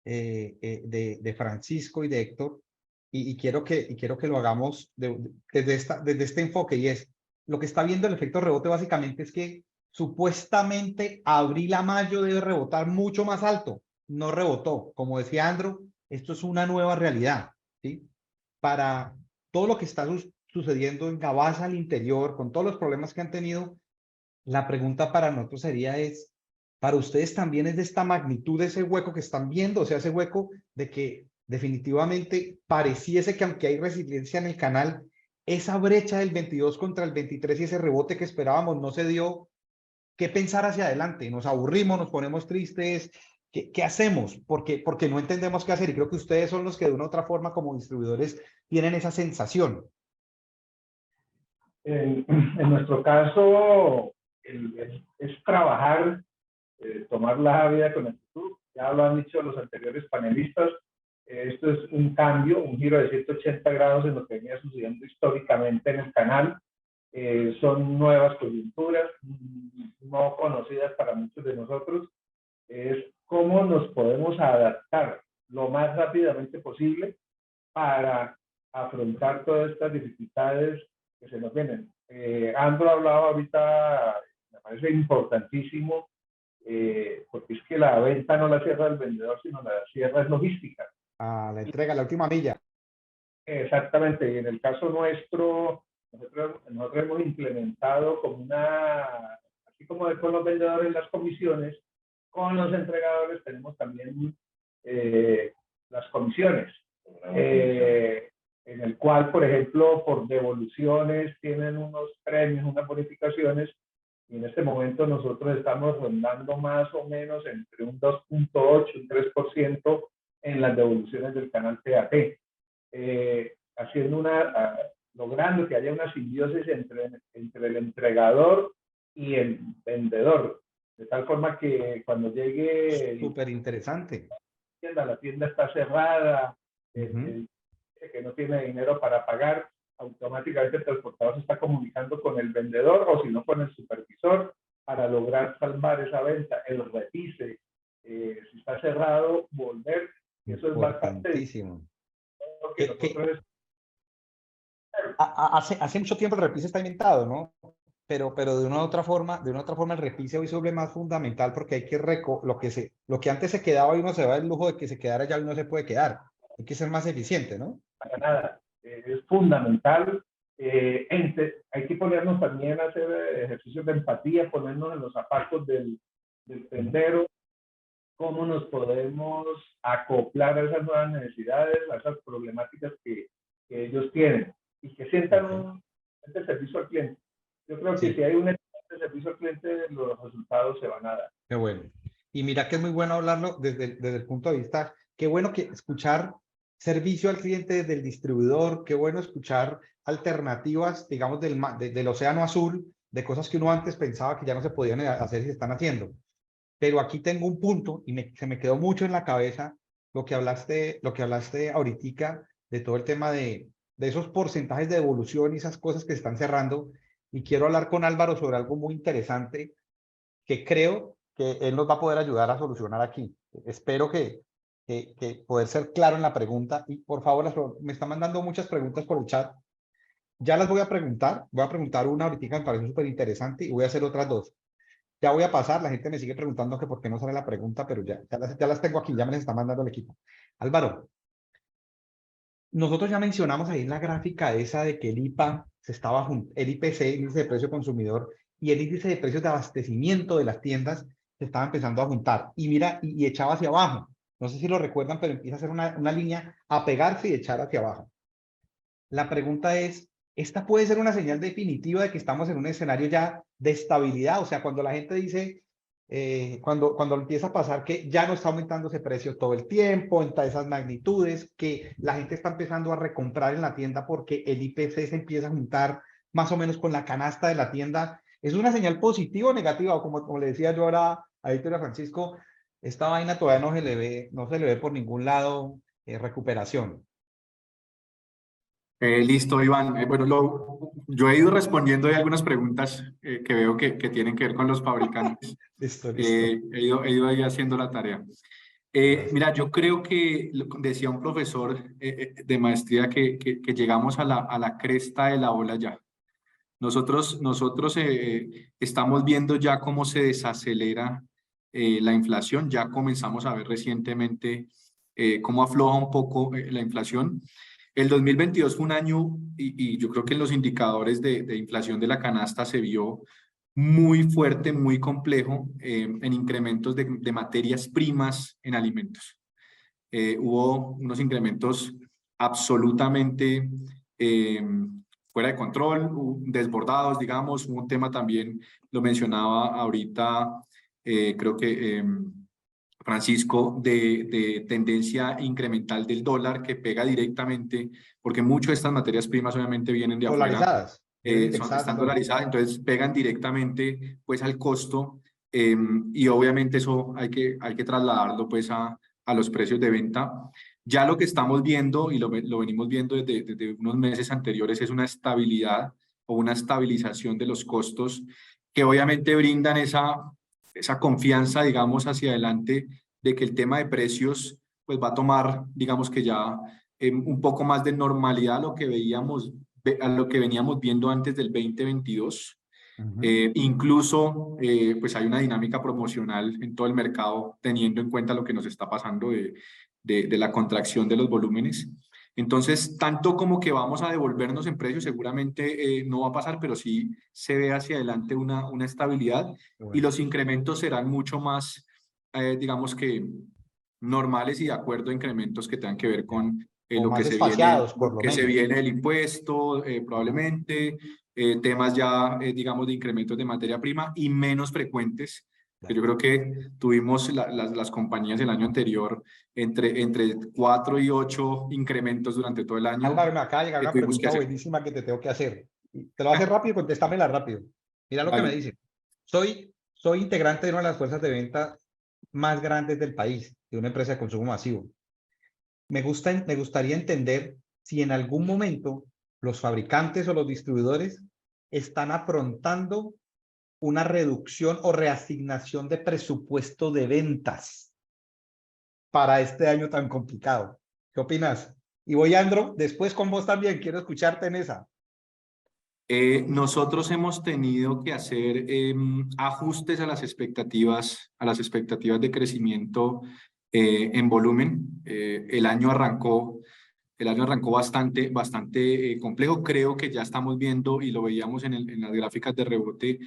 de Francisco y de Héctor, y quiero que lo hagamos desde este enfoque, y es, lo que está viendo el efecto rebote básicamente es que supuestamente abril a mayo debe rebotar mucho más alto, no rebotó. Como decía Andrew, esto es una nueva realidad, ¿sí? Para todo lo que está sucediendo en Gabasa al interior, con todos los problemas que han tenido, la pregunta para nosotros sería ¿para ustedes también es de esta magnitud ese hueco que están viendo? O sea, ese hueco de que definitivamente pareciese que aunque hay resiliencia en el canal, esa brecha del 22 contra el 23 y ese rebote que esperábamos no se dio. ¿Qué pensar hacia adelante? ¿Nos aburrimos, nos ponemos tristes? ¿Qué hacemos? Porque no entendemos qué hacer, y creo que ustedes son los que de una u otra forma como distribuidores tienen esa sensación. En nuestro caso, es trabajar, tomar la vida con actitud. Ya lo han dicho los anteriores panelistas, esto es un cambio, un giro de 180 grados en lo que venía sucediendo históricamente en el canal. Son nuevas coyunturas, no conocidas para muchos de nosotros. Es cómo nos podemos adaptar lo más rápidamente posible para afrontar todas estas dificultades que se nos vienen. Andro hablaba ahorita, me parece importantísimo, porque es que la venta no la cierra el vendedor, sino la cierra es logística. La entrega, la última milla. Exactamente, y en el caso nuestro, nosotros hemos implementado como así como con los vendedores las comisiones, con los entregadores tenemos también las comisiones, en el cual, por ejemplo, por devoluciones tienen unos premios, unas bonificaciones, y en este momento nosotros estamos rondando más o menos entre un 2.8 y un 3% en las devoluciones del canal TAT, haciendo logrando que haya una simbiosis entre el entregador y el vendedor, de tal forma que cuando llegue Súper interesante. la tienda está cerrada, que no tiene dinero para pagar, automáticamente el transportador se está comunicando con el vendedor o si no con el supervisor para lograr salvar esa venta, el revise, si está cerrado, volver, y eso es bastante importantísimo. nosotros... Hace mucho tiempo el repise está inventado, ¿no? Pero de una u otra forma el repise hoy se vuelve más fundamental porque hay que lo que antes se quedaba y uno se va el lujo de que se quedara ya y no se puede quedar. Hay que ser más eficiente, ¿no? Para nada, es fundamental. Hay que ponernos también a hacer ejercicios de empatía, ponernos en los zapatos del tendero, cómo nos podemos acoplar a esas nuevas necesidades, a esas problemáticas que ellos tienen y que sientan un servicio al cliente. Yo creo que si hay un excelente servicio al cliente, los resultados se van a dar. Qué bueno. Y mira que es muy bueno hablarlo desde el punto de vista, qué bueno que escuchar servicio al cliente desde el distribuidor, qué bueno escuchar alternativas, digamos, del océano azul, de cosas que uno antes pensaba que ya no se podían hacer y se están haciendo. Pero aquí tengo un punto y se me quedó mucho en la cabeza lo que hablaste ahorita de todo el tema de esos porcentajes de devolución y esas cosas que se están cerrando. Y quiero hablar con Álvaro sobre algo muy interesante que creo que él nos va a poder ayudar a solucionar aquí. Espero que poder ser claro en la pregunta. Y por favor, me están mandando muchas preguntas por el chat. Ya las voy a preguntar. Voy a preguntar una ahorita, me parece súper interesante, y voy a hacer otras dos. Ya voy a pasar, la gente me sigue preguntando que por qué no sale la pregunta, pero ya las tengo aquí, ya me las está mandando el equipo. Álvaro, nosotros ya mencionamos ahí en la gráfica esa de que el IPA el IPC, índice de precio consumidor, y el índice de precios de abastecimiento de las tiendas se estaba empezando a juntar. Y mira, y echaba hacia abajo. No sé si lo recuerdan, pero empieza a hacer una línea a pegarse y echar hacia abajo. La pregunta es, ¿esta puede ser una señal definitiva de que estamos en un escenario ya de estabilidad? O sea, cuando la gente dice, cuando empieza a pasar que ya no está aumentando ese precio todo el tiempo, en esas magnitudes, que la gente está empezando a recomprar en la tienda porque el IPC se empieza a juntar más o menos con la canasta de la tienda, ¿es una señal positiva o negativa? O como le decía yo ahora a Víctor Francisco, esta vaina todavía no se le ve por ningún lado recuperación. Listo, Iván. Bueno, yo he ido respondiendo ahí algunas preguntas que veo que tienen que ver con los fabricantes. Listo. He ido ahí haciendo la tarea. Mira, yo creo que decía un profesor de maestría que llegamos a la cresta de la ola ya. Nosotros estamos viendo ya cómo se desacelera la inflación. Ya comenzamos a ver recientemente cómo afloja un poco la inflación. El 2022 fue un año y yo creo que en los indicadores de inflación de la canasta se vio muy fuerte, muy complejo en incrementos de materias primas en alimentos. Hubo unos incrementos absolutamente fuera de control, desbordados, digamos. Un tema también, lo mencionaba ahorita, creo que Francisco, de tendencia incremental del dólar que pega directamente, porque muchas de estas materias primas obviamente vienen de afuera. Dolarizadas. todo. están dolarizadas, entonces pegan directamente pues al costo y obviamente eso hay que trasladarlo pues a los precios de venta. Ya lo que estamos viendo y lo venimos viendo desde unos meses anteriores es una estabilidad o una estabilización de los costos que obviamente brindan esa confianza, digamos, hacia adelante de que el tema de precios pues va a tomar, digamos que ya un poco más de normalidad a lo que veníamos viendo antes del 2022. Incluso, pues hay una dinámica promocional en todo el mercado, teniendo en cuenta lo que nos está pasando de la contracción de los volúmenes. Entonces, tanto como que vamos a devolvernos en precios, seguramente no va a pasar, pero sí se ve hacia adelante una estabilidad y los incrementos serán mucho más, digamos que normales y de acuerdo a incrementos que tengan que ver con O lo más que se viene, espaciados, por lo lo que se menos. viene del impuesto, probablemente, temas ya, digamos, de incrementos de materia prima y menos frecuentes. Yo creo que tuvimos las compañías el año anterior entre 4 y 8 incrementos durante todo el año Álvaro, me acaba de llegar que una tuvimos que pregunta hacer. buenísima que te tengo que hacer. Y te lo voy a hacer rápido, contéstamela rápido. Mira lo que me Vale. dice. Soy integrante de una de las fuerzas de venta más grandes del país, de una empresa de consumo masivo. Me gustaría entender si en algún momento los fabricantes o los distribuidores están afrontando una reducción o reasignación de presupuesto de ventas para este año tan complicado. ¿Qué opinas? Y voy, Andro, después con vos también, quiero escucharte en esa. Nosotros hemos tenido que hacer ajustes a las expectativas de crecimiento en volumen. El año arrancó bastante complejo. Creo que ya estamos viendo, y lo veíamos en las gráficas de rebote,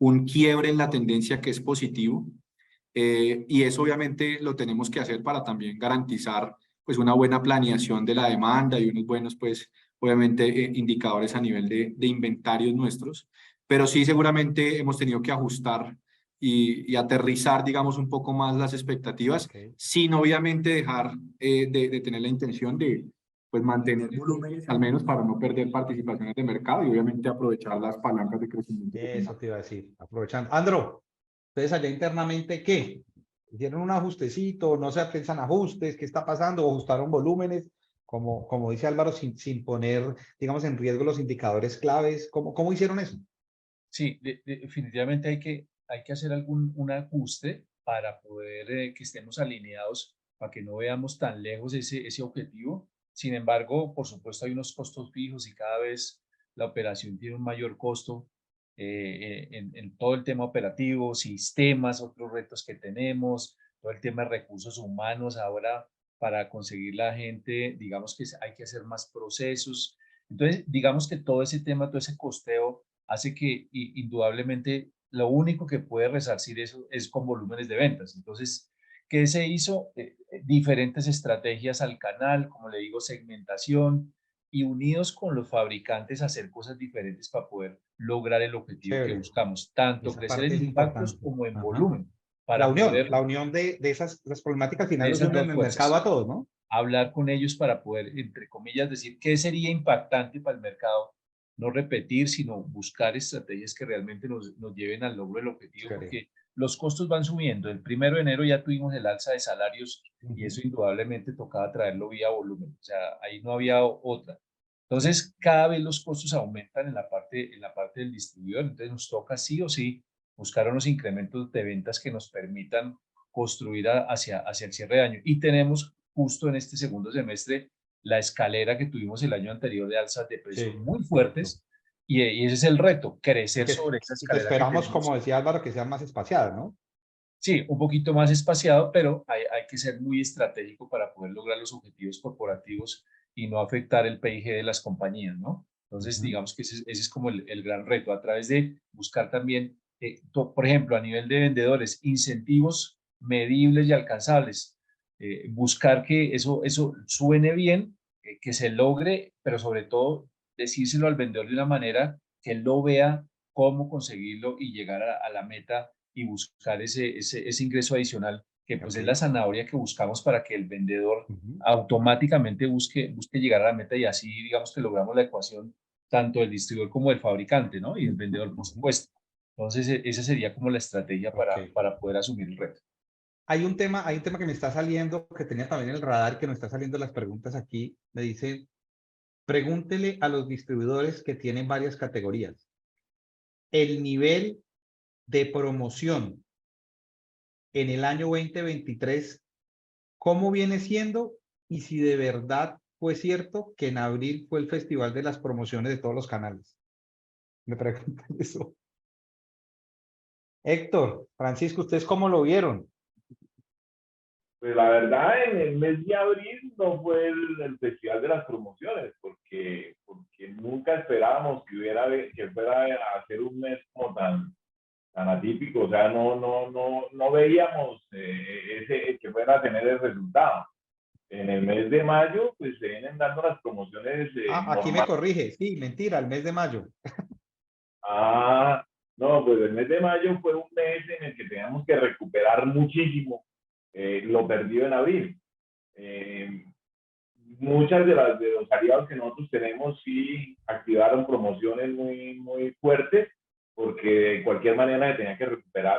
un quiebre en la tendencia que es positivo. Y eso obviamente lo tenemos que hacer para también garantizar pues una buena planeación de la demanda y unos buenos pues obviamente indicadores a nivel de inventarios nuestros, pero sí seguramente hemos tenido que ajustar y aterrizar digamos un poco más las expectativas, sin obviamente dejar de tener la intención de pues mantener volúmenes al menos para no perder participaciones de mercado y obviamente aprovechar las palancas de crecimiento. Eso te iba a decir, aprovechando. Andro, ustedes allá internamente, ¿qué? ¿Hicieron un ajustecito? ¿No se piensan ajustes? ¿Qué está pasando? ¿O ajustaron volúmenes? Como dice Álvaro, sin poner, digamos, en riesgo los indicadores claves. ¿Cómo hicieron eso? Sí, definitivamente hay que hacer un ajuste para poder que estemos alineados, para que no veamos tan lejos ese objetivo. Sin embargo, por supuesto, hay unos costos fijos y cada vez la operación tiene un mayor costo en todo el tema operativo, sistemas, otros retos que tenemos, todo el tema de recursos humanos. Ahora, para conseguir la gente, digamos que hay que hacer más procesos. Entonces, digamos que todo ese tema, todo ese costeo, hace que indudablemente lo único que puede resarcir eso es con volúmenes de ventas. Entonces, ¿qué se hizo? Diferentes estrategias al canal, como le digo, segmentación y unidos con los fabricantes hacer cosas diferentes para poder lograr el objetivo que Chévere. buscamos, tanto Esa crecer en parte es impactos importante. como en Ajá. volumen, para poder La unión de esas las problemáticas de finales los esas unen dos en el mercado fuerzas, a todos, ¿no? hablar con ellos para poder, entre comillas, decir qué sería impactante para el mercado, no repetir, sino buscar estrategias que realmente nos lleven al logro del objetivo, Chévere. porque los costos van subiendo. El 1 de enero ya tuvimos el alza de salarios y eso indudablemente tocaba traerlo vía volumen, o sea, ahí no había otra. Entonces, cada vez los costos aumentan en la parte del distribuidor, entonces nos toca sí o sí buscar unos incrementos de ventas que nos permitan construir hacia el cierre de año. Y tenemos justo en este segundo semestre la escalera que tuvimos el año anterior de alzas de precios Sí, muy correcto. fuertes y ese es el reto, Y crecer que, sobre esa y que escalera que esperamos, como tenemos. decía Álvaro, que sean más espaciadas, ¿no? Sí, un poquito más espaciado, pero hay que ser muy estratégico para poder lograr los objetivos corporativos y no afectar el PIG de las compañías, ¿no? Entonces, digamos que ese es como el gran reto, a través de buscar también, por ejemplo, a nivel de vendedores, incentivos medibles y alcanzables, buscar que eso suene bien, que se logre, pero sobre todo decírselo al vendedor de una manera que él lo vea cómo conseguirlo y llegar a la meta y buscar ese ingreso adicional, que pues es la zanahoria que buscamos para que el vendedor automáticamente busque llegar a la meta y así digamos que logramos la ecuación tanto del distribuidor como del fabricante, ¿no? Y el vendedor, por supuesto. Entonces, esa sería como la estrategia Ok. para poder asumir el reto. Hay un tema que me está saliendo, que tenía también en el radar, que me está saliendo las preguntas aquí. Me dice, pregúntele a los distribuidores que tienen varias categorías. El nivel de promoción en el año 2023, ¿cómo viene siendo? Y si de verdad fue cierto que en abril fue el festival de las promociones de todos los canales. Me preguntan eso. Héctor, Francisco, ¿ustedes cómo lo vieron? Pues la verdad, en el mes de abril no fue el festival de las promociones, porque nunca esperábamos que fuera a ser un mes como tan atípico, o sea, no veíamos que fuera a tener el resultado. En el mes de mayo, pues se vienen dando las promociones Aquí me normales. corrige. Sí, mentira, el mes de mayo. Ah, no, pues el mes de mayo fue un mes en el que teníamos que recuperar muchísimo lo perdido en abril. Eh, Muchas de los aliados que nosotros tenemos sí activaron promociones muy fuertes porque de cualquier manera tenía que recuperar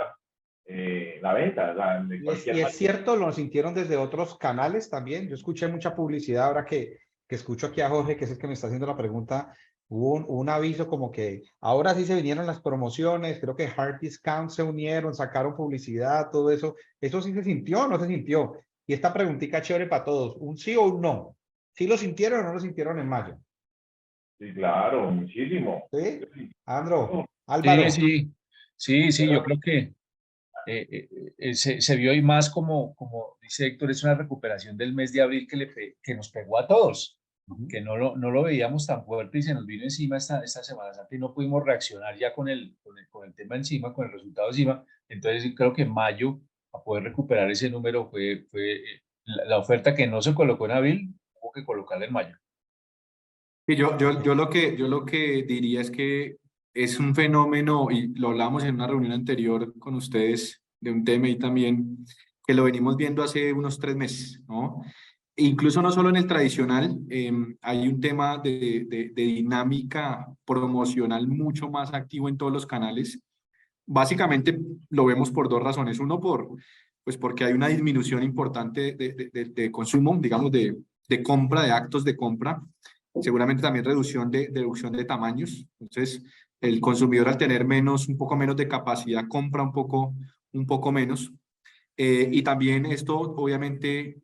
la venta. O sea, de cualquier Y es manera. cierto, lo sintieron desde otros canales también. Yo escuché mucha publicidad ahora que escucho aquí a Jorge, que es el que me está haciendo la pregunta. Hubo un aviso como que ahora sí se vinieron las promociones, creo que Hard Discount se unieron, sacaron publicidad, todo eso. ¿Eso sí se sintió o no se sintió? Y esta preguntita chévere para todos, ¿un sí o un no? ¿Sí lo sintieron o no lo sintieron en mayo? Sí, claro, muchísimo. ¿Sí? Andro, Sí, Álvaro. sí, yo creo que se vio ahí más como dice Héctor, es una recuperación del mes de abril que nos pegó a todos, que no lo veíamos tan fuerte y se nos vino encima esta Semana Santa y no pudimos reaccionar ya con el tema encima, con el resultado encima. Entonces creo que en mayo, a poder recuperar ese número, fue la oferta que no se colocó en abril, hubo que colocarla en mayo. Y yo lo que diría es que es un fenómeno, y lo hablamos en una reunión anterior con ustedes de un tema y también, que lo venimos viendo hace unos 3 meses, ¿no? E incluso no solo en el tradicional, hay un tema de dinámica promocional mucho más activo en todos los canales. Básicamente lo vemos por dos razones. Uno, pues porque hay una disminución importante de consumo, digamos, de compra, de actos de compra. Seguramente también reducción de tamaños. Entonces, el consumidor al tener un poco menos de capacidad, compra un poco menos. Y también esto, obviamente,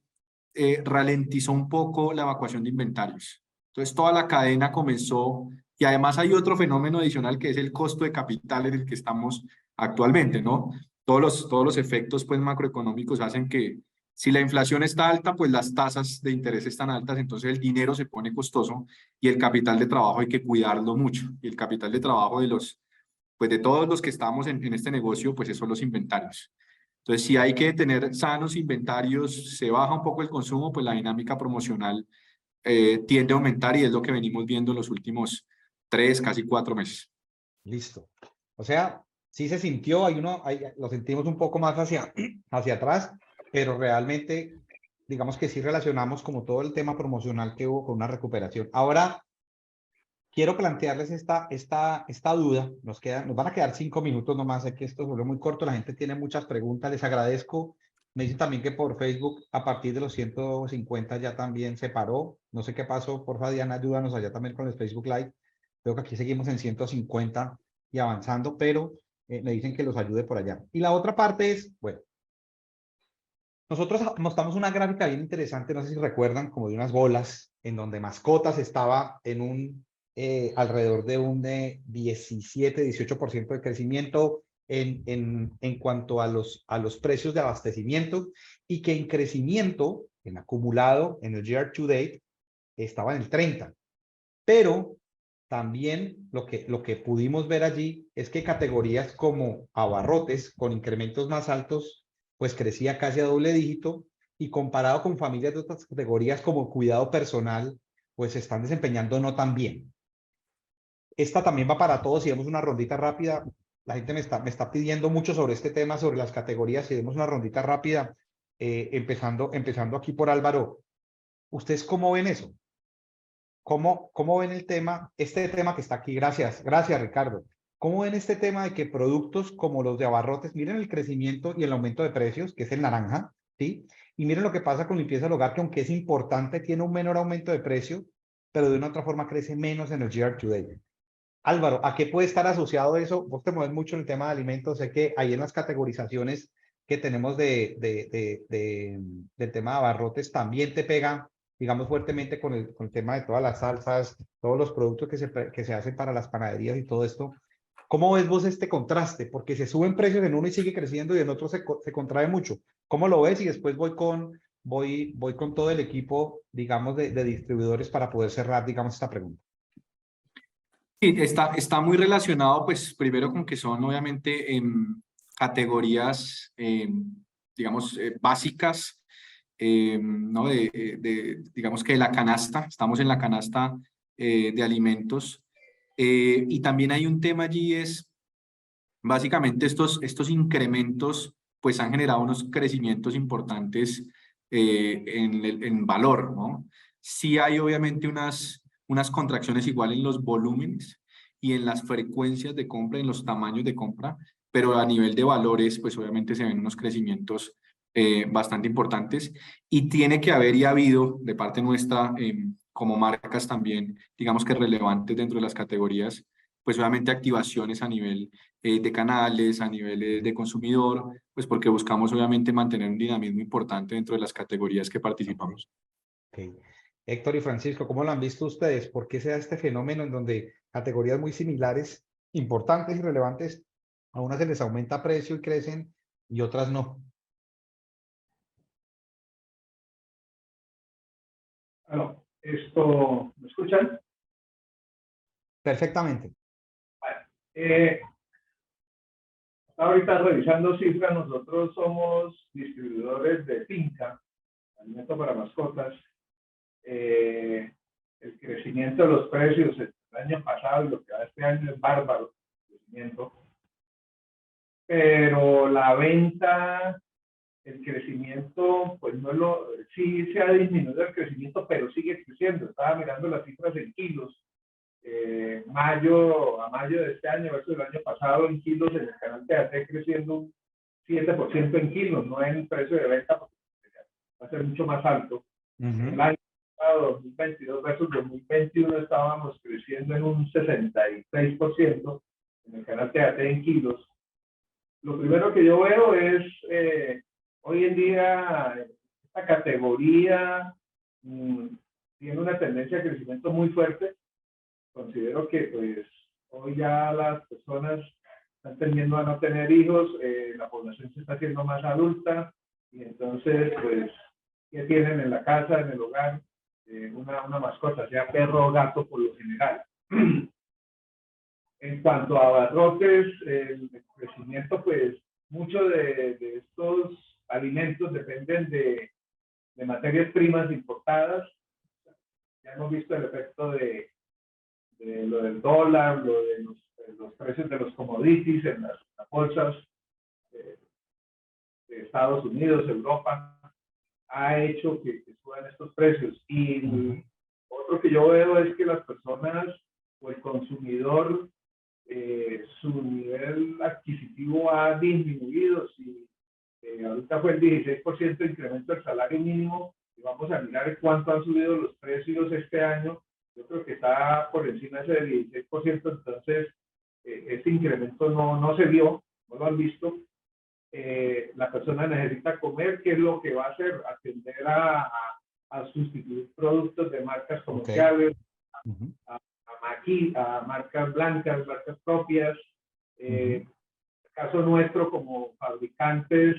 ralentizó un poco la evacuación de inventarios. Entonces, toda la cadena comenzó, y además hay otro fenómeno adicional que es el costo de capital en el que estamos actualmente, ¿no? Todos los efectos pues, macroeconómicos hacen que si la inflación está alta, pues las tasas de interés están altas, entonces el dinero se pone costoso y el capital de trabajo hay que cuidarlo mucho. Y el capital de trabajo pues de todos los que estamos en este negocio, pues esos son los inventarios. Entonces, si hay que tener sanos inventarios, se baja un poco el consumo, pues la dinámica promocional tiende a aumentar y es lo que venimos viendo en los últimos 3, casi 4 meses. Listo. O sea, sí se sintió, lo sentimos un poco más hacia atrás, pero realmente, digamos que sí relacionamos como todo el tema promocional que hubo con una recuperación. Ahora, quiero plantearles esta duda. Nos van a quedar 5 minutos nomás. Sé que esto se volvió muy corto. La gente tiene muchas preguntas. Les agradezco. Me dicen también que por Facebook, a partir de los 150 ya también se paró. No sé qué pasó. Porfa, Diana, ayúdanos allá también con el Facebook Live. Creo que aquí seguimos en 150 y avanzando, pero me dicen que los ayude por allá. Y la otra parte es, bueno, nosotros mostramos una gráfica bien interesante, no sé si recuerdan, como de unas bolas, en donde mascotas estaba en alrededor de un 17-18% de crecimiento en cuanto a los precios de abastecimiento, y que en crecimiento, en acumulado, en el year to date, estaba en el 30%. Pero también lo que pudimos ver allí es que categorías como abarrotes, con incrementos más altos, pues crecía casi a doble dígito, y comparado con familias de otras categorías como cuidado personal, pues se están desempeñando no tan bien. Esta también va para todos. Si demos una rondita rápida, la gente me está pidiendo mucho sobre este tema, sobre las categorías. Si demos una rondita rápida, empezando aquí por Álvaro, ¿ustedes cómo ven eso? ¿cómo ven el tema, este tema que está aquí? Gracias, gracias Ricardo. ¿Cómo ven este tema de que productos como los de abarrotes, miren el crecimiento y el aumento de precios, que es el naranja, ¿sí? Y miren lo que pasa con limpieza del hogar, que aunque es importante, tiene un menor aumento de precio, pero de una otra forma crece menos en el year to date. Álvaro, ¿a qué puede estar asociado eso? Vos te mueves mucho en el tema de alimentos, sé que ahí en las categorizaciones que tenemos del tema de abarrotes también te pega, digamos, fuertemente con el tema de todas las salsas, todos los productos que se hacen para las panaderías y todo esto. ¿Cómo ves vos este contraste? Porque se suben precios en uno y sigue creciendo y en otro se contrae mucho. ¿Cómo lo ves? Y después voy con todo el equipo, digamos, de distribuidores para poder cerrar, digamos, esta pregunta. Sí, está muy relacionado, pues primero con que son obviamente categorías, digamos, básicas, ¿no? Digamos que de la canasta, estamos en la canasta de alimentos. Y también hay un tema allí, es básicamente estos incrementos, pues han generado unos crecimientos importantes en valor, ¿no? Sí hay obviamente unas contracciones igual en los volúmenes y en las frecuencias de compra, en los tamaños de compra, pero a nivel de valores, pues obviamente se ven unos crecimientos bastante importantes y tiene que haber y ha habido de parte nuestra, como marcas también, digamos que relevantes dentro de las categorías, pues obviamente activaciones a nivel de canales, a nivel de consumidor, pues porque buscamos obviamente mantener un dinamismo importante dentro de las categorías que participamos. Okay. Héctor y Francisco, ¿cómo lo han visto ustedes? ¿Por qué se da este fenómeno en donde categorías muy similares, importantes y relevantes, a unas se les aumenta precio y crecen y otras no? Bueno, esto, ¿me escuchan? Perfectamente. Eh, Ahorita revisando cifras, nosotros somos distribuidores de finca, alimento para mascotas. El crecimiento de los precios el año pasado y lo que va este año es bárbaro, el crecimiento. Pero la venta, el crecimiento, pues no lo, sí se ha disminuido el crecimiento, pero sigue creciendo. Estaba mirando las cifras en kilos. Mayo a mayo de este año versus el año pasado en kilos en el canal TAT creciendo un 7% en kilos, no en precio de venta, porque va a ser mucho más alto. El año pasado, 2022 versus 2021, estábamos creciendo en un 66% en el canal TAT en kilos. Lo primero que yo veo es, hoy en día, esta categoría tiene una tendencia de crecimiento muy fuerte. Considero que pues hoy ya las personas están tendiendo a no tener hijos, la población se está haciendo más adulta y entonces pues, ¿qué tienen en la casa, en el hogar? Una mascota, sea perro o gato por lo general. En cuanto a abarrotes, el crecimiento, pues muchos de estos alimentos dependen de materias primas importadas. Ya hemos visto el efecto de lo del dólar, lo de los precios de los commodities en las bolsas de Estados Unidos, Europa, ha hecho que suban estos precios. Y otro que yo veo es que las personas o el consumidor, su nivel adquisitivo ha disminuido. Si ahorita fue el 16% de incremento del salario mínimo, y vamos a mirar cuánto han subido los precios este año, yo creo que está por encima de ese 16%, entonces ese incremento no se vio, no lo han visto. La persona necesita comer, ¿qué es lo que va a hacer? Atender a sustituir productos de marcas comerciales, a marcas blancas, marcas propias. En el caso nuestro, como fabricantes,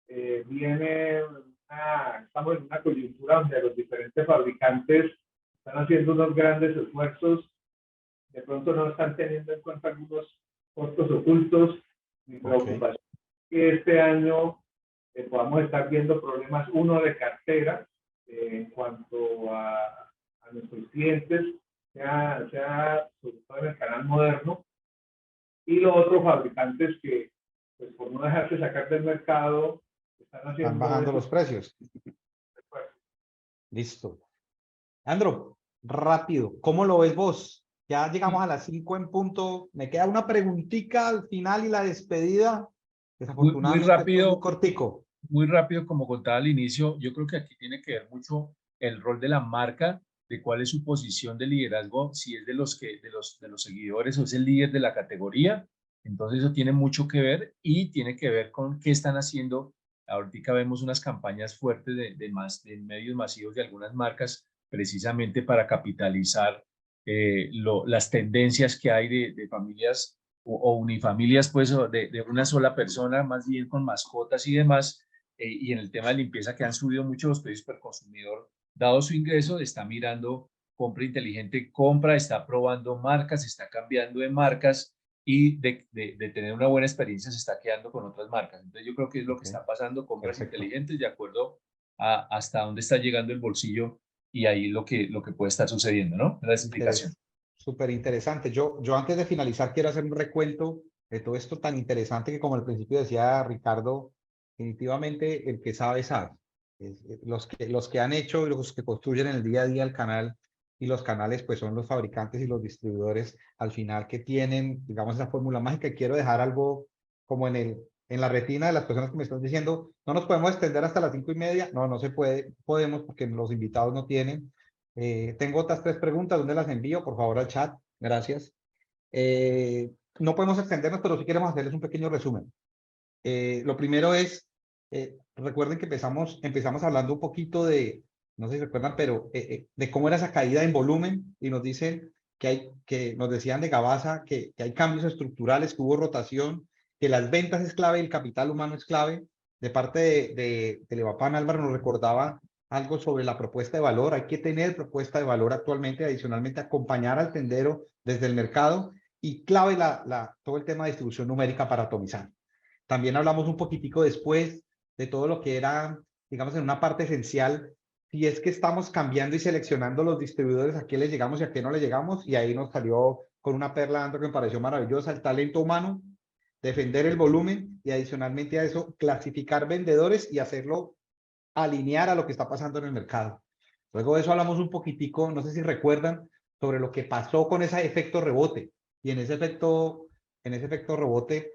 estamos en una coyuntura donde los diferentes fabricantes están haciendo unos grandes esfuerzos, de pronto no están teniendo en cuenta algunos costos ocultos. Mi preocupación es que este año podamos estar viendo problemas, uno de cartera, en cuanto a nuestros clientes, sea sobre todo en el canal moderno, y los otros fabricantes que, pues por no dejarse sacar del mercado, están bajando los precios. Listo. Andro, rápido. ¿Cómo lo ves vos? Ya llegamos a las 5 en punto. Me queda una preguntita al final y la despedida. Desafortunadamente, esto es muy cortico. Muy rápido, como contaba al inicio, yo creo que aquí tiene que ver mucho el rol de la marca, de cuál es su posición de liderazgo, si es de los seguidores o es el líder de la categoría. Entonces eso tiene mucho que ver y tiene que ver con qué están haciendo. Ahorita vemos unas campañas fuertes de medios masivos de algunas marcas precisamente para capitalizar las tendencias que hay de familias o unifamilias, pues, de una sola persona, más bien con mascotas y demás, y en el tema de limpieza que han subido mucho los precios per consumidor, dado su ingreso, está mirando compra inteligente, está probando marcas, está cambiando de marcas y de tener una buena experiencia se está quedando con otras marcas. Entonces yo creo que es lo que está pasando, compras Perfecto. inteligentes de acuerdo a hasta dónde está llegando el bolsillo y ahí lo que puede estar sucediendo, ¿no? La explicación. Súper interesante. Yo antes de finalizar quiero hacer un recuento de todo esto tan interesante que, como al principio decía Ricardo, definitivamente el que sabe sabe. Los que han hecho y los que construyen en el día a día el canal, y los canales pues son los fabricantes y los distribuidores al final que tienen, digamos, esa fórmula mágica. Y quiero dejar algo como en la retina de las personas que me están diciendo: no nos podemos extender hasta las 5:30. No, no se puede, podemos, porque los invitados no tienen. Tengo otras 3 preguntas. ¿Dónde las envío? Por favor, al chat. Gracias. No podemos extendernos, pero sí queremos hacerles un pequeño resumen. Lo primero es, recuerden que empezamos hablando un poquito de, no sé si recuerdan, pero de cómo era esa caída en volumen, y nos dicen que nos decían de Gabasa que hay cambios estructurales, que hubo rotación, que las ventas es clave y el capital humano es clave. De parte de Levapan, Álvaro nos recordaba algo sobre la propuesta de valor. Hay que tener propuesta de valor actualmente, adicionalmente acompañar al tendero desde el mercado, y clave todo el tema de distribución numérica para atomizar. También hablamos un poquitico después de todo lo que era, digamos, en una parte esencial, si es que estamos cambiando y seleccionando los distribuidores, a qué le llegamos y a qué no le llegamos, y ahí nos salió con una perla, Andro, que me pareció maravillosa: el talento humano, defender el volumen y adicionalmente a eso clasificar vendedores y hacerlo alinear a lo que está pasando en el mercado. Luego de eso hablamos un poquitico, no sé si recuerdan, sobre lo que pasó con ese efecto rebote. Y en ese efecto rebote,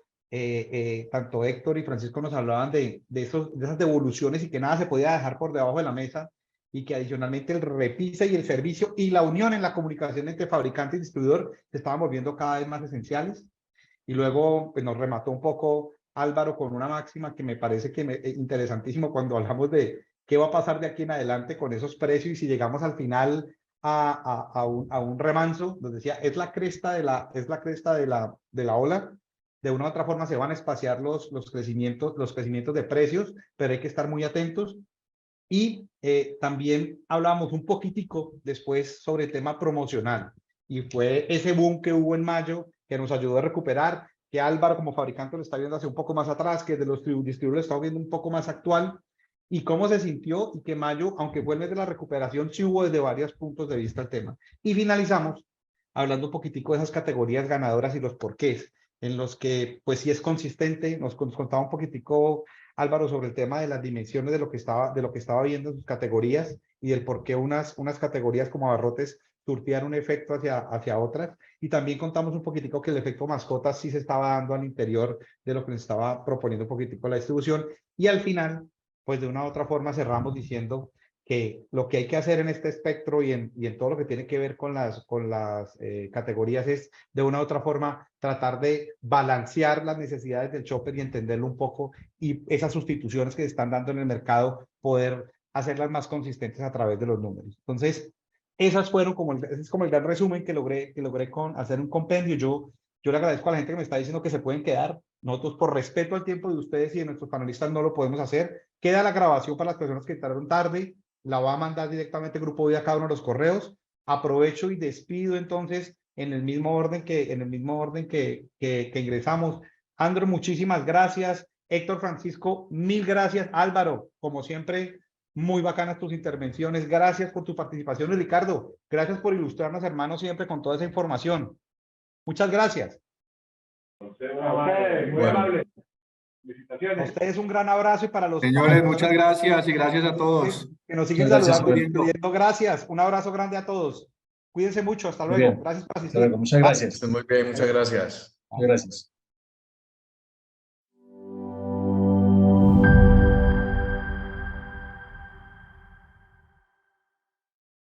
tanto Héctor y Francisco nos hablaban de esas devoluciones, y que nada se podía dejar por debajo de la mesa, y que adicionalmente el repise y el servicio y la unión en la comunicación entre fabricante y distribuidor se estaban volviendo cada vez más esenciales. Y luego pues, nos remató un poco Álvaro con una máxima que me parece que interesantísimo cuando hablamos de qué va a pasar de aquí en adelante con esos precios, y si llegamos al final a un remanso. Nos decía: es la cresta de la ola. De una u otra forma se van a espaciar los crecimientos de precios, pero hay que estar muy atentos. Y también hablábamos un poquitico después sobre el tema promocional, y fue ese boom que hubo en mayo que nos ayudó a recuperar, que Álvaro como fabricante lo está viendo hace un poco más atrás, que de los distribuidores lo está viendo un poco más actual, y cómo se sintió, y que mayo, aunque fue el mes de la recuperación, sí hubo desde varios puntos de vista el tema. Y finalizamos hablando un poquitico de esas categorías ganadoras y los porqués, en los que pues sí es consistente. Nos contaba un poquitico Álvaro sobre el tema de las dimensiones de lo que estaba viendo en sus categorías, y del por qué unas categorías como abarrotes surtían un efecto hacia otras. Y también contamos un poquitico que el efecto mascotas sí se estaba dando al interior de lo que nos estaba proponiendo un poquitico la distribución. Y al final, pues de una u otra forma cerramos diciendo que lo que hay que hacer en este espectro y en todo lo que tiene que ver con las categorías es, de una u otra forma, tratar de balancear las necesidades del shopper y entenderlo un poco, y esas sustituciones que se están dando en el mercado, poder hacerlas más consistentes a través de los números. Entonces, esas fueron ese es como el gran resumen que logré hacer un compendio. Yo le agradezco a la gente que me está diciendo que se pueden quedar. Nosotros, por respeto al tiempo de ustedes y de nuestros panelistas, no lo podemos hacer. Queda la grabación para las personas que entraron tarde. La va a mandar directamente el Grupo Vida a cada uno de los correos. Aprovecho y despido entonces en el mismo orden que ingresamos. Andro, muchísimas gracias. Héctor, Francisco, mil gracias. Álvaro, como siempre, muy bacanas tus intervenciones. Gracias por tu participación. Y Ricardo, gracias por ilustrarnos, hermano, siempre con toda esa información. Muchas gracias. A ustedes, muy amable. Felicitaciones. A ustedes un gran abrazo, y para los Señores, muchas gracias y gracias a todos. que nos siguen Muchas gracias, saludando y Roberto. escribiendo. Gracias. Un abrazo grande a todos. Cuídense mucho, hasta Muy luego. bien. Gracias por Hasta asistir. luego. Muchas Bye. gracias. Estén muy bien, muchas gracias. Muchas gracias.